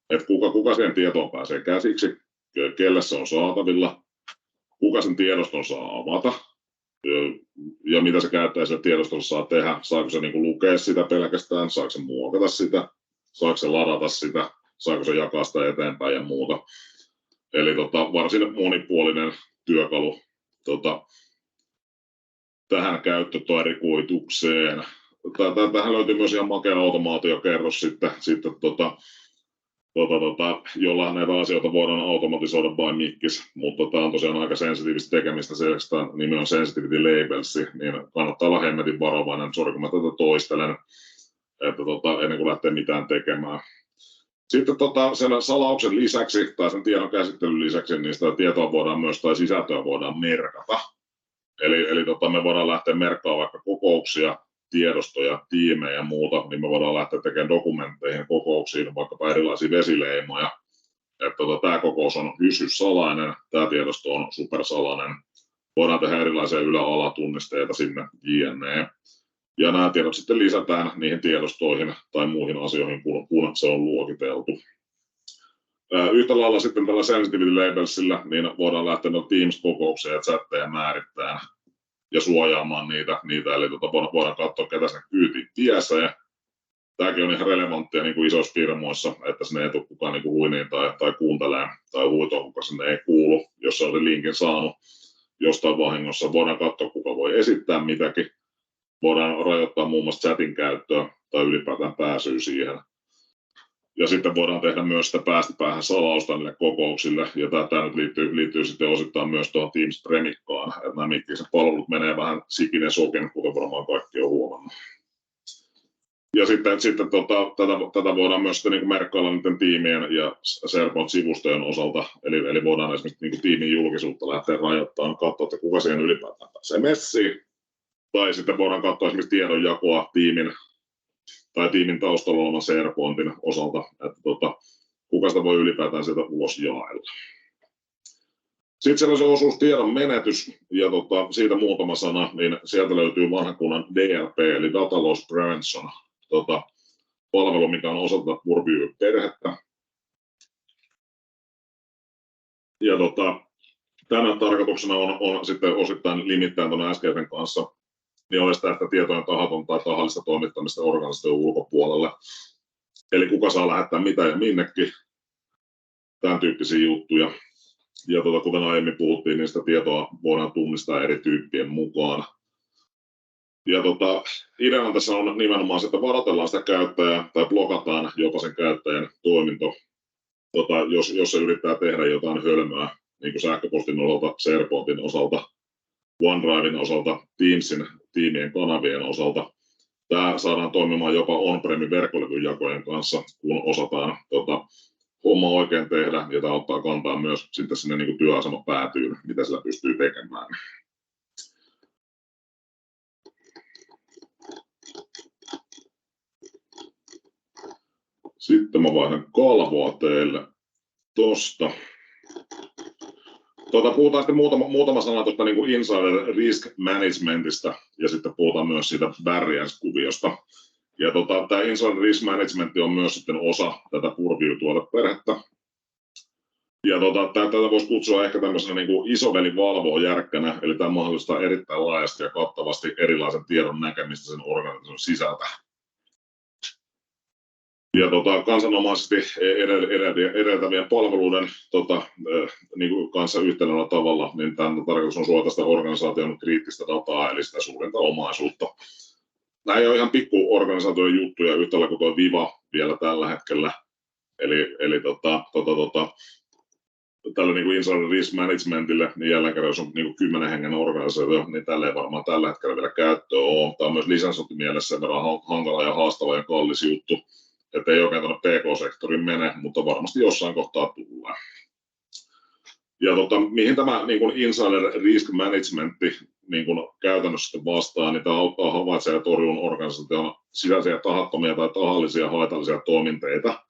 että kuka siihen tietoon pääsee käsiksi, kelle se on saatavilla, kuka sen tiedoston saa avata ja mitä se käyttäjä sillä tiedostossa saa tehdä. Saako se niin lukea sitä pelkästään, saako se muokata sitä, saako se ladata sitä, saako se jakaa sitä eteenpäin ja muuta. Eli varsin monipuolinen työkalu tähän käyttötarkoitukseen. Tähän löytyy myös ihan makea automaatiokerros sitten jolla näitä asioita voidaan automatisoida by Mikkis, mutta tämä on tosiaan aika sensitiivistä tekemistä, se nimi on Sensitivity Labels, niin kannattaa olla hemmetin varovainen, sori kun mä tätä toistelen, että ennen kuin lähtee mitään tekemään. Sitten sen salauksen lisäksi tai sen tiedon käsittelyn lisäksi, niin sitä tietoa voidaan myös tai sisältöä voidaan merkata. Eli me voidaan lähteä merkkaamaan vaikka kokouksia, tiedostoja, tiimejä ja muuta, niin me voidaan lähteä tekemään dokumentteihin, kokouksiin, vaikkapa erilaisia vesileimoja. Että tämä kokous on salainen, tämä tiedosto on supersalainen. Voidaan tehdä erilaisia ylä-alatunnisteita sinne, jne. Ja nämä tiedot sitten lisätään niihin tiedostoihin tai muihin asioihin, kun se on luokiteltu. Yhtä lailla sitten tällä Sensitivity Labelsillä niin voidaan lähteä Teams-kokouksia ja chatteja määrittämään ja suojaamaan niitä. Eli voidaan katsoa, ketä sinne kyytiin tiesee. Tämäkin on ihan relevanttia niin kuin isoissa firmoissa, että sinne ei tule kukaan niin kuin huiniin tai kuuntelee tai huitoon, kuka sinne ei kuulu, jos se on se linkin saanut jostain vahingossa. Voidaan katsoa, kuka voi esittää mitäkin. Voidaan rajoittaa muun muassa chatin käyttöä tai ylipäätään pääsyä siihen. Ja sitten voidaan tehdä myös sitä päästä-päähän salausta niille kokouksille. Ja tämä nyt liittyy sitten osittain myös tuohon Teams Premikkaan. Että nämä Mikkiset palvelut menee vähän sikin ja sokin, kuten varmaan kaikki on huomannut. Ja sitten tätä voidaan myös niin merkkailla niiden tiimien ja SharePoint-sivustojen osalta. Eli voidaan esimerkiksi niin tiimin julkisuutta lähteä rajoittamaan, katsoa, että kuka siihen ylipäätään pääsee messiin. Tai sitten voidaan katsoa esimerkiksi tiedonjakoa tiimin taustalla olevan SharePointin osalta, että kuka sitä voi ylipäätään sieltä ulos jaella. Sitten siellä on se osuus tiedon menetys, ja siitä muutama sana, niin sieltä löytyy vanhan kunnan DLP, eli Data Loss Prevention, palvelu, mikä on osa tätä Purview-perhettä. Tämän tarkoituksena on sitten osittain limittäin tuonne äskeisen kanssa, niin olisi tästä tietojen tahaton tai tahallista toimittamista organisaation ulkopuolelle. Eli kuka saa lähettää mitä ja minnekin, tämän tyyppisiä juttuja. Ja kuten aiemmin puhuttiin, niin sitä tietoa voidaan tunnistaa eri tyyppien mukaan. Ja ideana tässä on nimenomaan se, että varoitellaan sitä käyttäjää tai blokataan jopa sen käyttäjän toiminto, jos se yrittää tehdä jotain hölmöä, niin kuin sähköpostin osalta, SharePointin osalta, OneDriven osalta, Teamsin tiimien kanavien osalta. Tämä saadaan toimimaan jopa on-premin verkkolevyn kanssa, kun osataan homma oikein tehdä, ja tämä ottaa kantaa myös sitten sinne niin kuin työasema päätyyn, mitä sillä pystyy tekemään. Sitten mä vaihdan kalvoa teille tuosta. Puhutaan sitten muutama sana tuosta niin kuin Insider Risk Managementista ja sitten puhutaan myös siitä Variance-kuviosta. Ja tämä Insider Risk Management on myös sitten osa tätä Purview-tuoteperhettä. Ja tätä voisi kutsua ehkä tämmöisenä niin kuin isoveli valvoo järkkänä, eli tämä mahdollistaa erittäin laajasti ja kattavasti erilaisen tiedon näkemistä sen organisaation sisältä. Ja kansanomaisesti edeltävien palveluiden niin kuin kanssa yhtenällä tavalla, niin tämän tarkoitus on suojata sitä organisaation kriittistä dataa, eli sitä suurinta omaisuutta. Nämä ei ole ihan pikkuorganisaation juttuja, yhtä lailla kuin tuo Viva vielä tällä hetkellä. Eli tällä niin kuin Insider Risk Managementille, niin jälleen kerran jos on niin kuin 10 hengen organisaatio, niin tällä ei varmaan tällä hetkellä vielä käyttöä ole. Tämä on myös lisensointimielessä sen verran hankala ja haastava ja kallis juttu, että ei oikein tuonne PK-sektoriin mene, mutta varmasti jossain kohtaa tulee. Ja mihin tämä niin kuin Insider Risk Management niin kuin käytännössä vastaa, niin tämä auttaa havaitsemaan ja torjumaan organisaation sisäisiä tahattomia tai tahallisia haitallisia toiminteita.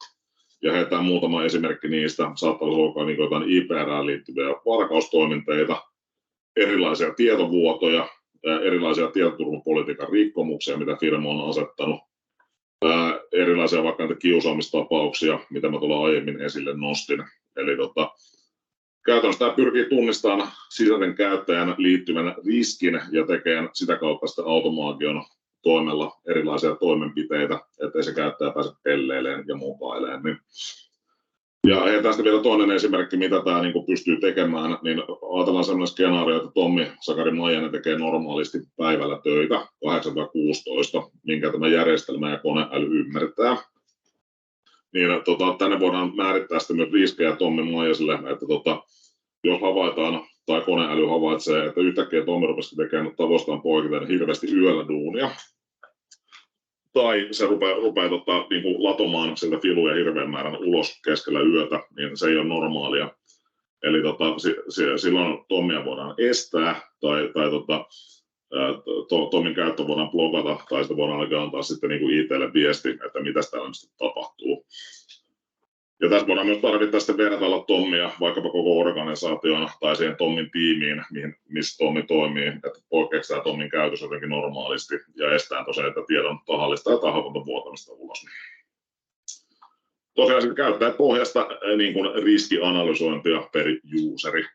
Ja heitetään muutama esimerkki niistä. Saattaa olla niin jotain IPR:ään liittyviä varkaustoiminteita, erilaisia tietovuotoja, erilaisia tietoturvapolitiikan rikkomuksia, mitä firma on asettanut, erilaisia vaikka näitä kiusaamistapauksia, mitä mä tuolla aiemmin esille nostin. Eli käytännössä tämä pyrkii tunnistamaan sisäisen käyttäjän liittyvän riskin ja tekemään sitä kautta sitten automaation toimella erilaisia toimenpiteitä, ettei se käyttäjä pääse pelleilemään ja mukailemaan. Ja tästä vielä toinen esimerkki, mitä tämä niin pystyy tekemään, niin ajatellaan sellainen skenaario, että Tommi Sakari Maijanen tekee normaalisti päivällä töitä 8-16, minkä tämä järjestelmä ja koneäly ymmärtää. Niin, tänne voidaan määrittää sitten myös riskejä Tommi Maijaselle, että jos havaitaan tai koneäly havaitsee, että yhtäkkiä Tommi rupesi tekemään tavoistaan poiketen hirveästi yöllä duunia, tai se rupeaa niin kuin latomaan sieltä filuja hirveän määrän ulos keskellä yötä, niin se ei ole normaalia. Eli silloin Tommia voidaan estää, tai Tommin käyttö voidaan blokata, tai sitä voidaan ainakin antaa sitten niin kuin IT:lle viesti, että mitä täällä tapahtuu. Ja tässä voidaan myös tarvittaessa vertailla Tommia vaikkapa koko organisaation tai siihen Tommin tiimiin, missä Tommi toimii, että poikkeako tämä Tommin käytös jotenkin normaalisti ja estää tosiaan että tiedon tahallista ja tahatonta vuotamista ulos. Tosiaan sitten käyttäjäpohjasta niin kuin riskianalysointia per useri.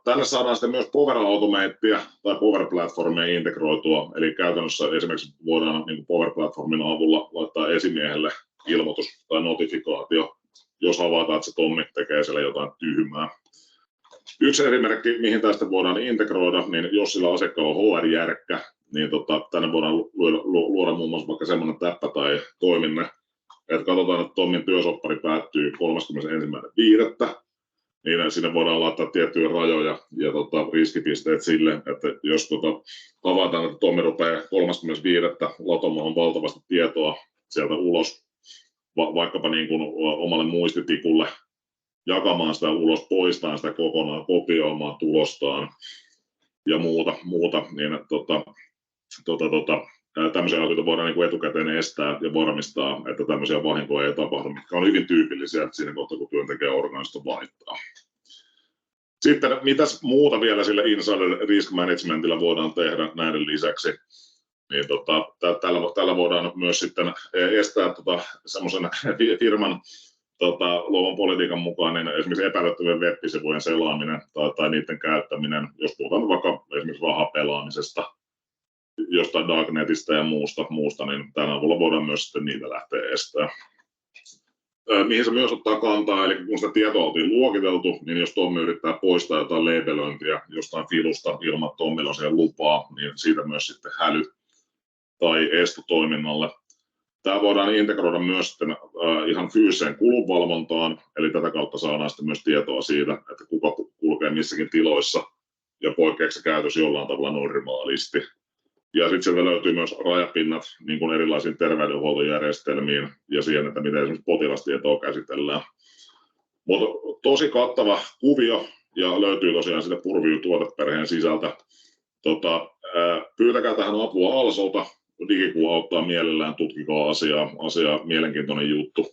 Tänne saadaan sitten myös Power Automatea tai Power Platformia integroitua, eli käytännössä esimerkiksi voidaan niin kuin Power Platformin avulla laittaa esimiehelle ilmoitus tai notifikaatio, jos havaitaan, että se Tommi tekee siellä jotain tyhmää. Yksi esimerkki, mihin tästä voidaan integroida, niin jos sillä asiakkaalla on HR-järkkä, niin tänne voidaan luoda muun muassa vaikka semmoinen täppä tai toiminne, että katsotaan, että Tommin työsoppari päättyy 31.5. Niin sinne voidaan laittaa tiettyjä rajoja ja riskipisteet sille, että jos havaitaan, että Tommi rupeaa 30.5. latomaan valtavasti tietoa sieltä ulos, vaikkapa niin kuin omalle muistitikulle, jakamaan sitä ulos, poistamaan sitä kokonaan, kopioimaan tulostaan ja muuta niin tämmöisiä asioita voidaan niin kuin etukäteen estää ja varmistaa, että tämmöisiä vahinkoja ei tapahdu, mitkä on hyvin tyypillisiä siinä kohtaa, kun työntekijä organisaatio vaihtaa. Sitten mitäs muuta vielä sillä Insider Risk Managementilla voidaan tehdä näiden lisäksi? Niin tällä voidaan myös sitten estää semmoisen firman luovan politiikan mukaan, niin esimerkiksi epäilyttävien web-sivujen selaaminen tai niiden käyttäminen, jos puhutaan vaikka esimerkiksi rahapelaamisesta, jostain darknetistä ja muusta, niin tämän avulla voidaan myös sitten niitä lähteä estämään. Mihin se myös ottaa kantaa, eli kun sitä tietoa oltiin luokiteltu, niin jos Tommi yrittää poistaa jotain labelöintiä jostain filusta ilman, että Tommilla on siihen lupaa, niin siitä myös sitten häly tai esto toiminnalle. Tämä voidaan integroida myös sitten ihan fyysiseen kulunvalvontaan, eli tätä kautta saadaan sitten myös tietoa siitä, että kuka kulkee missäkin tiloissa ja poikkeako se käytös jollain tavalla normaalisti. Ja sitten sieltä löytyy myös rajapinnat niin kuin erilaisiin terveydenhuoltojärjestelmiin ja siihen, että miten esimerkiksi potilastietoa käsitellään. Mutta tosi kattava kuvio ja löytyy tosiaan sitten Purview-tuoteperheen sisältä. Pyytäkää tähän apua Alsolta. Digikuu auttaa mielellään, tutkikaa asiaa, mielenkiintoinen juttu.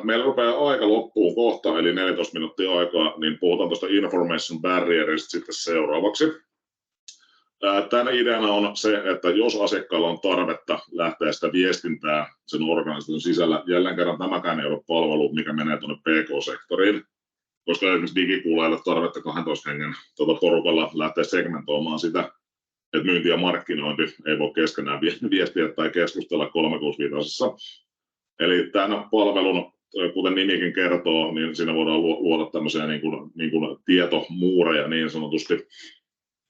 Meillä rupeaa aika loppuun kohta, eli 14 minuuttia aikaa, niin puhutaan tuosta information barrierista sitten seuraavaksi. Tämän ideana on se, että jos asiakkaalla on tarvetta lähteä sitä viestintää sen organisaation sisällä, jälleen kerran tämäkään ei ole palvelu, mikä menee tuonne PK-sektoriin, koska esimerkiksi Digikuulla ei ole tarvetta 12 hengen porukalla lähteä segmentoimaan sitä, että myynti ja markkinointi ei voi keskenään viestiä tai keskustella 365. Eli tämän palvelun, kuten nimikin kertoo, niin siinä voidaan luoda tämmöisiä niin kuin tietomuureja niin sanotusti.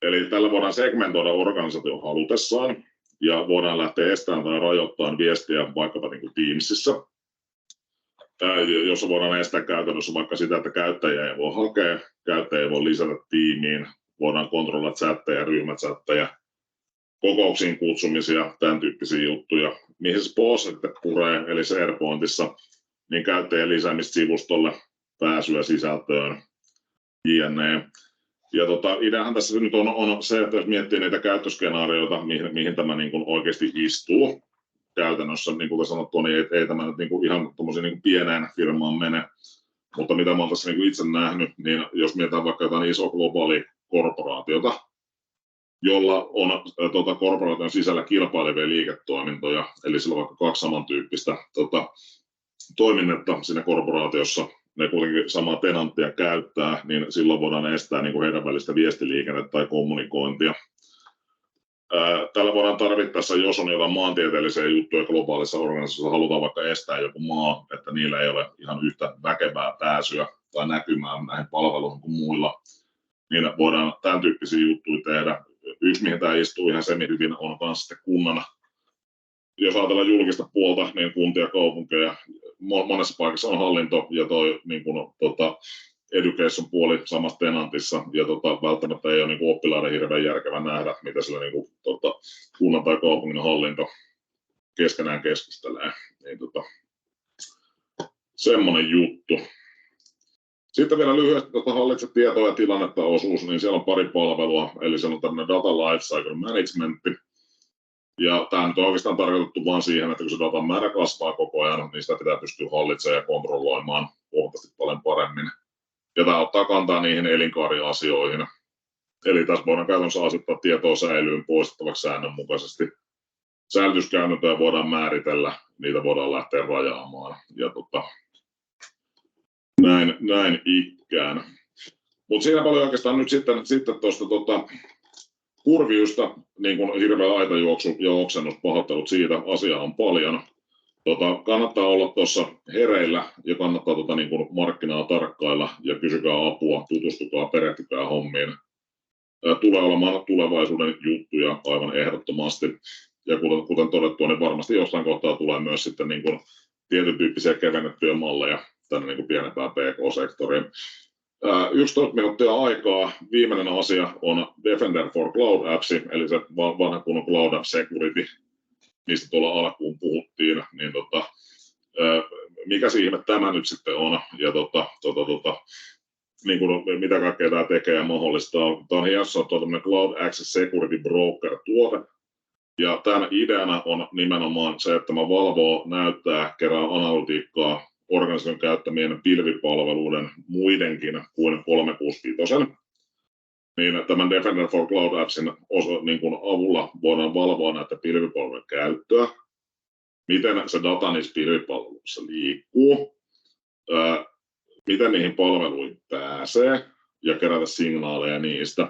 Eli tällä voidaan segmentoida organisaation halutessaan ja voidaan lähteä estämään tai rajoittamaan viestiä vaikkapa niin kuin Teamsissa, jossa voidaan estää käytännössä vaikka sitä, että käyttäjiä ei voi hakea, käyttäjiä ei voi lisätä tiimiin, voidaan kontrolloida chatteja, ryhmächatteja, kokouksiin kutsumisia, tämän tyyppisiä juttuja. Mihin se POS sitten puree, eli SharePointissa, niin käyttäjien lisäämistä sivustolle, pääsyä sisältöön, jne. Ja ideahan tässä nyt on se, että jos miettii niitä käyttöskenaarioita, mihin tämä niin kuin oikeasti istuu käytännössä, niin kuin sanottu, niin ei tämä nyt niin kuin ihan niin kuin pieneen firmaan mene. Mutta mitä mä olen tässä niin kuin itse nähnyt, niin jos mietitään vaikka jotain iso globaali korporaatiota, jolla on korporaation sisällä kilpailevia liiketoimintoja, eli sillä on vaikka 2 samantyyppistä toiminnetta siinä korporaatiossa, ne kuitenkin samaa tenanttia käyttää, niin silloin voidaan estää niin kuin heidän välistä viestiliikennettä tai kommunikointia. Tällä voidaan tarvittaessa, jos on jotain maantieteellisiä juttuja globaalissa organisaatiossa, halutaan vaikka estää joku maa, että niillä ei ole ihan yhtä väkevää pääsyä tai näkymää näihin palveluihin kuin muilla, niin voidaan tämän tyyppisiä juttuja tehdä. Yksi, mihin tämä istuu ihan semi-hyvin, on myös sitten kunnan. Jos ajatellaan julkista puolta, niin kuntia, kaupunkeja, monessa paikassa on hallinto ja niin education puoli samassa tenantissa, ja välttämättä ei ole niin kuin oppilaiden hirveän järkevä nähdä, mitä sillä niin kuin, kunnan tai kaupungin hallinto keskenään keskustelee. Niin, semmoinen juttu. Sitten vielä lyhyesti hallitse tietoa ja tilannetta -osuus, niin siellä on pari palvelua, eli siellä on tämmöinen Data Lifecycle Management, ja tämä nyt on oikeastaan tarkoitettu vain siihen, että kun se datan määrä kasvaa koko ajan, niin sitä pitää pystyä hallitsemaan ja kontrolloimaan huomattavasti paljon paremmin. Ja tämä ottaa kantaa niihin elinkaariasioihin. Eli tässä voidaan käytännössä asettaa tietoa säilyyn poistettavaksi säännönmukaisesti. Säilytyskäytäntöjä voidaan määritellä, niitä voidaan lähteä rajaamaan. Ja näin ikään. Mutta siinä paljon oikeastaan nyt sitten tuosta Purviewsta, niin kuin hirveä aitajuoksu ja oksennus, pahoittelut siitä, asiaa on paljon. Kannattaa olla tuossa hereillä ja kannattaa niin kuin markkinaa tarkkailla ja kysykää apua, tutustukaa, perehtykää hommiin. Tulee olemaan tulevaisuuden juttuja aivan ehdottomasti. Ja kuten todettua, niin varmasti jossain kohtaa tulee myös sitten niin kuin tietyn tyyppisiä kevennettyjä malleja tänne niin kuin pienempään PK-sektoriin. 11 minuuttia aikaa. Viimeinen asia on Defender for Cloud Apps, eli se vanha kunnon Cloud App Security, mistä tuolla alkuun puhuttiin. Niin mikä se ihme tämä nyt sitten on ja niin kuin, mitä kaikkea tämä tekee ja mahdollistaa. Tämä on hienossa tämmöinen Cloud Access Security Broker-tuote. Ja tämän ideana on nimenomaan se, että mä valvoo, näyttää, kerää analytiikkaa organisaation käyttämien pilvipalveluiden muidenkin kuin 365. Niin tämän Defender for Cloud Appsin niin kuin avulla voidaan valvoa näitä pilvipalvelujen käyttöä, miten se data niissä pilvipalveluissa liikkuu, miten niihin palveluihin pääsee ja kerätä signaaleja niistä.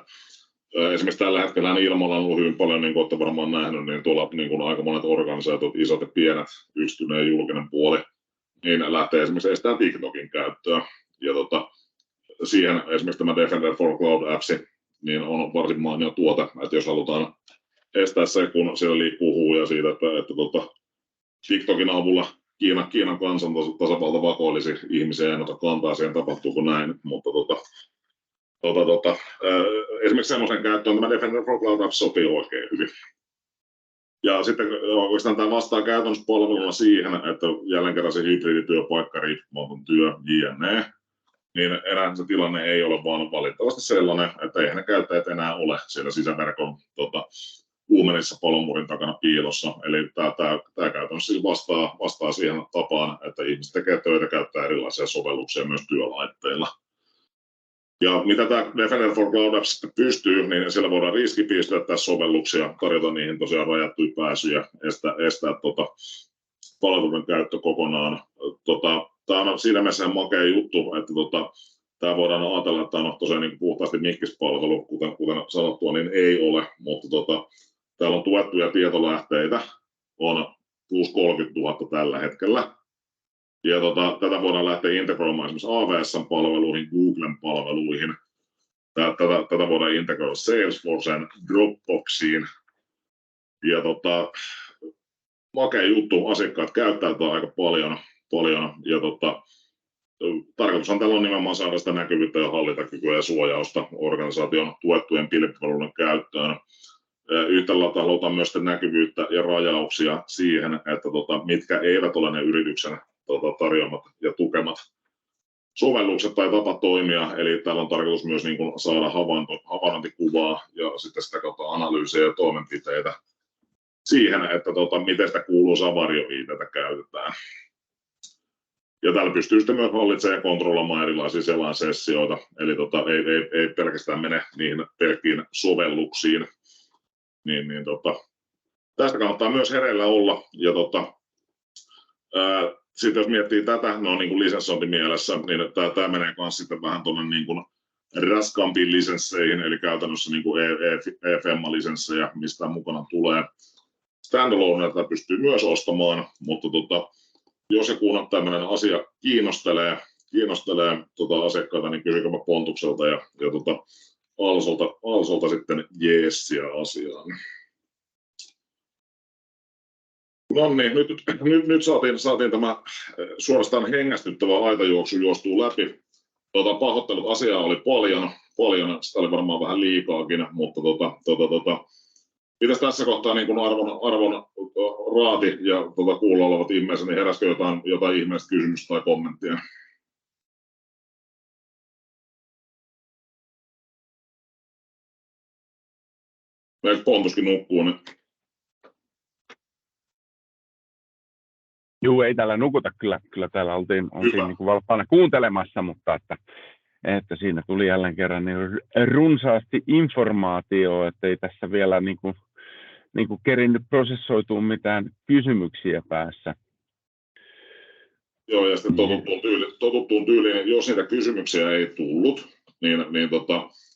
Esimerkiksi tällä hetkellä ilmalla on ollut hyvin paljon, niin kuin olette varmaan nähnyt, niin tuolla niin kuin aika monet organisaatiot, isot ja pienet, yksityinen ja julkinen puoli, niin lähtee esimerkiksi estämään TikTokin käyttöä. Ja siihen esimerkiksi tämä Defender for Cloud-appsi niin on varsin mainio tuote, että jos halutaan estää se, kun siellä liikkuu huhuja siitä, että TikTokin avulla Kiinan kansantasavalta vakoilisi ihmisiä, en ota kantaa siihen, tapahtuuko näin, mutta esimerkiksi semmoisen käyttöön tämä Defender for Cloud App sopii oikein hyvin. Ja sitten oikeastaan tämä vastaa käytännössä palveluna siihen, että jälleen kerran se hybridityöpaikka, riippumaton työ, jne. Niin enää se tilanne ei ole vaan valitettavasti sellainen, että eihän ne käyttäjät enää ole siellä sisäverkon kuumenissa palomuurin takana piilossa. Eli tämä käytännössä vastaa siihen tapaan, että ihmiset tekee töitä, käyttää erilaisia sovelluksia myös työlaitteilla. Ja mitä tämä Defender for Cloud Apps sitten pystyy, niin siellä voidaan riskipisteettää sovelluksia, tarjota niihin tosiaan rajattuja pääsyjä, estää palveluiden käyttö kokonaan. Tämä on siinä mielessä makea juttu, että tämä voidaan ajatella, että tämä on tosiaan niin puhtaasti mikkispalvelu, kuten sanottua, niin ei ole, mutta täällä on tuettuja tietolähteitä, on plus 30 000 tällä hetkellä. Ja tätä voidaan lähteä integroimaan esimerkiksi AWS-palveluihin, Googlen palveluihin. Tätä voidaan integroida Salesforceen, Dropboxiin. Ja makea juttu, asiakkaat käyttää tätä aika paljon. Ja tarkoitushan tällä on nimenomaan saada sitä näkyvyyttä ja hallintakykyä ja suojausta organisaation tuettujen pilvipalveluiden käyttöön. Yhtä lailla halutaan myös näkyvyyttä ja rajauksia siihen, että mitkä eivät ole ne yrityksen tarjoamat ja tukemat sovellukset tai tapa toimia. Eli täällä on tarkoitus myös niin kuin saada havainnointikuvaa ja sitten sitä kautta analyysiä ja toimenpiteitä siihen, että miten sitä kuuluisaa varjo-IT:tä käytetään. Ja täällä pystyy sitten myös hallitsemaan ja kontrolloimaan erilaisia selainsessioita. Eli ei pelkästään mene niihin pelkkiin sovelluksiin. Tästä kannattaa myös hereillä olla. Ja sitten jos miettii tätä, no niin kuin lisenssointimielessä, niin tämä menee myös sitten vähän tuonne niin kuin raskaampiin lisensseihin, eli käytännössä niin kuin EFEMMA-lisenssejä, mistä mukana tulee. Standalone tätä pystyy myös ostamaan, mutta jos ja kun tämmöinen asia kiinnostelee asiakkaita, niin kysykää Pontukselta ja Alsolta sitten jeessiä asiaan. No niin, nyt saatiin tämä suorastaan hengästyttävä aitajuoksu juostua läpi. Pahoittelut, asiaa oli paljon, sitä oli varmaan vähän liikaakin, mutta mitäs tässä kohtaa niin kun arvon raati ja kuulla olevat ihmiset, niin heräskö jotain ihmeellistä kysymystä tai kommenttia? Meillä Pontuskin nukkuu, niin Juu, ei täällä nukuta, kyllä täällä oltiin niin kuin valppaana kuuntelemassa, mutta että siinä tuli jälleen kerran niin runsaasti informaatiota, että ei tässä vielä niin kuin kerinnyt prosessoitua mitään kysymyksiä päässä. Joo, ja sitten totuttuun tyyliin, jos niitä kysymyksiä ei tullut,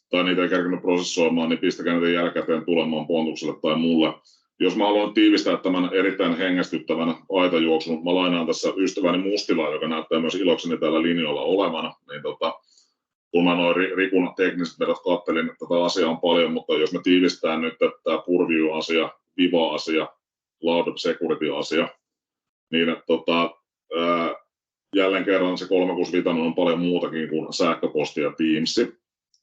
tai niitä ei kärkinyt prosessoimaan, niin pistäkää niitä jälkikäteen tulemaan Pontukselle tai mulle. Jos mä haluan tiivistää tämän erittäin hengästyttävän aitajuoksun, mä lainaan tässä ystäväni Mustilaa, joka näyttää myös ilokseni täällä linjoilla olevana, niin kun mä noin Rikun tekniset vedot kattelin, että tätä asiaa on paljon, mutta jos me tiivistään nyt tämä Purview-asia, Viva-asia, Cloud Security-asia, niin jälleen kerran se 365 on paljon muutakin kuin sähköposti ja Teams,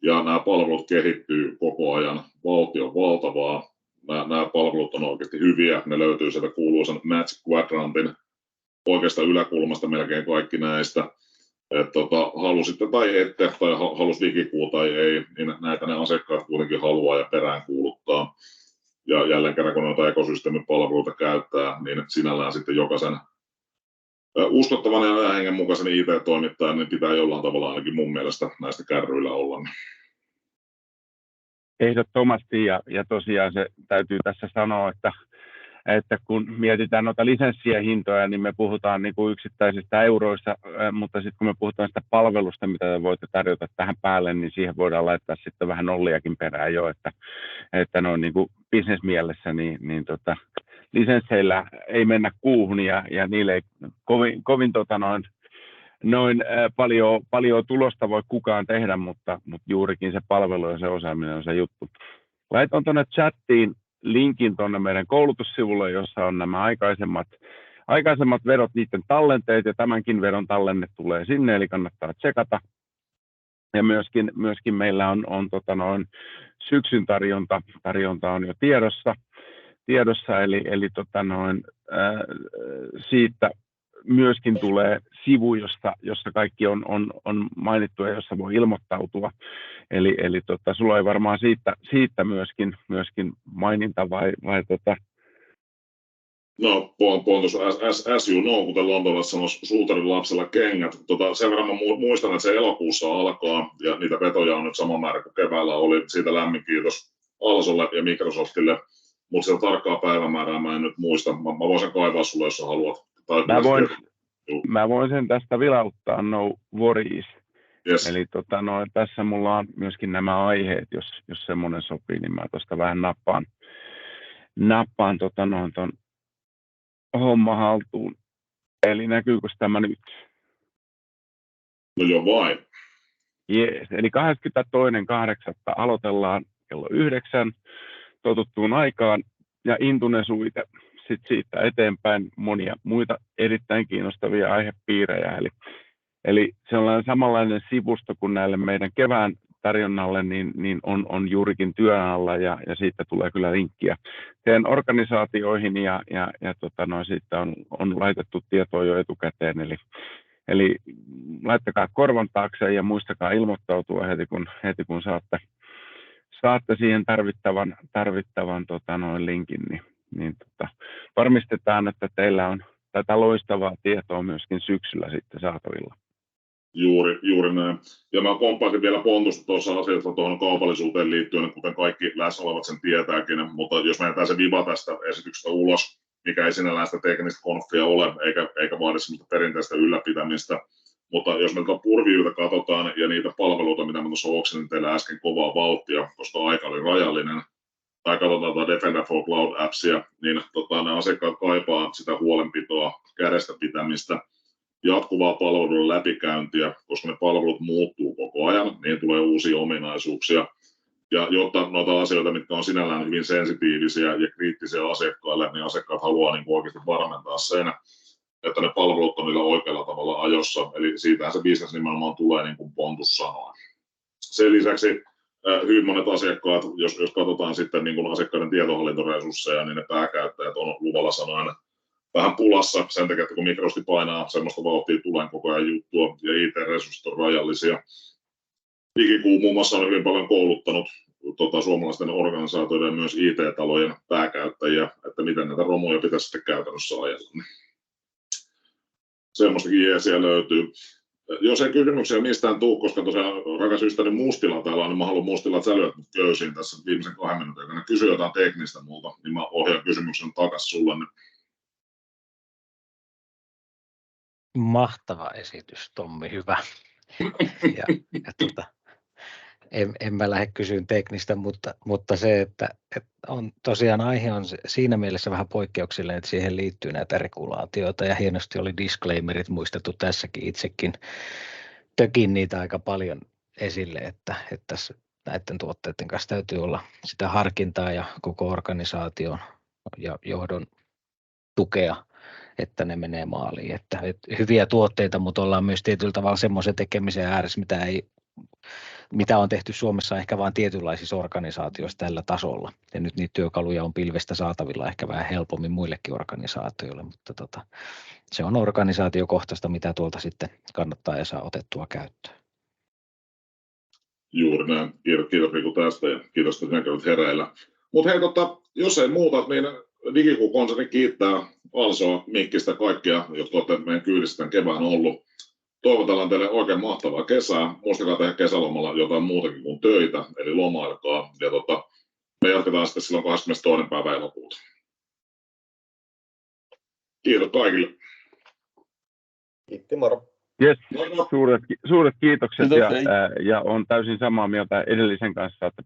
ja nämä palvelut kehittyy koko ajan, vauhti on valtavaa. Nämä palvelut on oikeasti hyviä, ne löytyy sieltä kuuluisan Match Quadrantin oikeasta yläkulmasta melkein kaikki näistä. Halusitte tai ette, tai halus Digikuu tai ei, niin näitä ne asiakkaat kuitenkin haluaa ja perään kuuluttaa. Ja jälleen kerran, kun noita ekosysteemipalveluita käyttää, niin sinällään sitten jokaisen uskottavan ja hengenmukaisen IT-toimittajan niin pitää jollain tavalla ainakin mun mielestä näistä kärryillä olla. Ehdottomasti, ja tosiaan se täytyy tässä sanoa, että että kun mietitään noita lisenssien hintoja, niin me puhutaan niin kuin yksittäisistä euroista, mutta sitten kun me puhutaan sitä palvelusta, mitä te voitte tarjota tähän päälle, niin siihen voidaan laittaa sitten vähän nolliakin perään jo, että noin niin kuin bisnesmielessä, niin lisensseillä ei mennä kuuhun ja niille ei kovin paljon tulosta voi kukaan tehdä, mutta juurikin se palvelu ja se osaaminen on se juttu. Laitan tuonne chattiin linkin tuonne meidän koulutussivulle, jossa on nämä aikaisemmat vedot, niiden tallenteet, ja tämänkin vedon tallenne tulee sinne, eli kannattaa tsekata. Ja myöskin meillä on syksyn tarjonta on jo tiedossa eli siitä myöskin tulee sivu, jossa kaikki on mainittu ja jossa voi ilmoittautua. Eli sulla ei varmaan siitä myöskin maininta vai No, Pontus, as you know, kuten Lontoossa sanoisi suutarin lapsella kengät. Sen verran mä muistan, että se elokuussa alkaa, ja niitä vetoja on nyt sama määrä kuin keväällä oli. Siitä lämmin kiitos Alsolle ja Microsoftille, mutta sitä tarkkaa päivämäärää mä en nyt muista. Mä voisin kaivaa sulle, jos sä haluat. Mä voin sen tästä vilauttaa, no worries. Yes. Eli tässä mulla on myöskin nämä aiheet, jos semmoinen sopii, niin mä tuosta vähän nappaan ton homma haltuun. Eli näkyykö tämä nyt? No joo vain. Jees, eli 22.8. aloitellaan kello 9 totuttuun aikaan ja Intunesuite. Sitten siitä eteenpäin monia muita erittäin kiinnostavia aihepiirejä. Eli sellainen samanlainen sivusto kuin näille meidän kevään tarjonnalle, niin on juurikin työn alla ja siitä tulee kyllä linkkiä teidän organisaatioihin ja siitä on laitettu tietoa jo etukäteen. Eli laittakaa korvan taakse ja muistakaa ilmoittautua heti kun saatte siihen tarvittavan linkin, niin varmistetaan, että teillä on tätä loistavaa tietoa myöskin syksyllä sitten saatavilla. Juuri näin. Ja mä komppaisin vielä Pontusta tuossa asiassa tuohon kaupallisuuteen liittyen, kuten kaikki läsnä olevat sen tietääkin, mutta jos me jätetään se viva tästä esityksestä ulos, mikä ei sinällään sitä teknistä konfia ole, eikä vaadi semmoista perinteistä ylläpitämistä, mutta jos me tuota purviyytä katsotaan ja niitä palveluita, mitä mä tuossa oksensin teille äsken kovaa vauhtia, koska aika oli rajallinen, tai katsotaan tuota Defender for Cloud-appsia, niin ne asiakkaat kaipaa sitä huolenpitoa, kädestä pitämistä, jatkuvaa palvelun läpikäyntiä, koska ne palvelut muuttuu koko ajan, niin tulee uusia ominaisuuksia. Ja jotta noita asioita, mitkä on sinällään hyvin sensitiivisiä ja kriittisiä asiakkaille, niin asiakkaat haluaa niin oikeasti varmentaa sen, että ne palvelut on niillä oikealla tavalla ajossa. Eli siitähän se business nimenomaan tulee, niin kuin Pontus sanoi. Sen lisäksi hyvin monet asiakkaat, jos katsotaan sitten niin kuin asiakkaiden tietohallintoresursseja, niin ne pääkäyttäjät on luvalla sanoen vähän pulassa sen takia, että kun Microsoft painaa semmoista vauhtia tulen koko ajan juttua ja IT-resurssit on rajallisia. Digikuu muun muassa on hyvin paljon kouluttanut suomalaisten organisaatioiden ja myös IT-talojen pääkäyttäjiä, että miten näitä romuja pitäisi sitten käytännössä ajella. Semmoistakin jeesiä löytyy. Jos ei kysymyksiä mistään tule, koska tosiaan rakas ystäväni Mustila täällä on, niin mä haluan Mustila, että sä lyöt mut köysiin tässä viimeisen 2 minuutin aikana. Kysy jotain teknistä multa, niin mä ohjaan kysymyksen takaisin sulle. Mahtava esitys, Tommi, hyvä. En mä lähde kysyyn teknistä, mutta se, että on tosiaan aihe on siinä mielessä vähän poikkeuksellinen, että siihen liittyy näitä regulaatioita ja hienosti oli disclaimerit muistettu tässäkin, itsekin tökin niitä aika paljon esille, että näiden tuotteiden kanssa täytyy olla sitä harkintaa ja koko organisaation ja johdon tukea, että ne menee maaliin. Että hyviä tuotteita, mutta ollaan myös tietyllä tavalla semmoisen tekemisen ääressä, mitä on tehty Suomessa ehkä vain tietynlaisissa organisaatioissa tällä tasolla. Ja nyt niitä työkaluja on pilvestä saatavilla ehkä vähän helpommin muillekin organisaatioille, mutta se on organisaatiokohtaista, mitä tuolta sitten kannattaa ja saa otettua käyttöön. Juuri näin. Kiitos Riku tästä ja kiitos, että näkyvät hereillä. Mutta hei, jos ei muuta, niin Digikuu-konserni kiittää Alsoa, Mikkistä, kaikkia, jotka olette meidän kyydissä tämän kevään ollut. Toivotellaan teille oikein mahtavaa kesää. Muistakaa tehdä kesälomalla jotain muutakin kuin töitä, eli lomailkaa. Ja me jatketaan sitten silloin 22. päivä elokuuta. Kiitos kaikille. Kiitti, moro. Yes, Moro. suuret kiitokset Kiitos, hei. ja on täysin samaa mieltä edellisen kanssa, että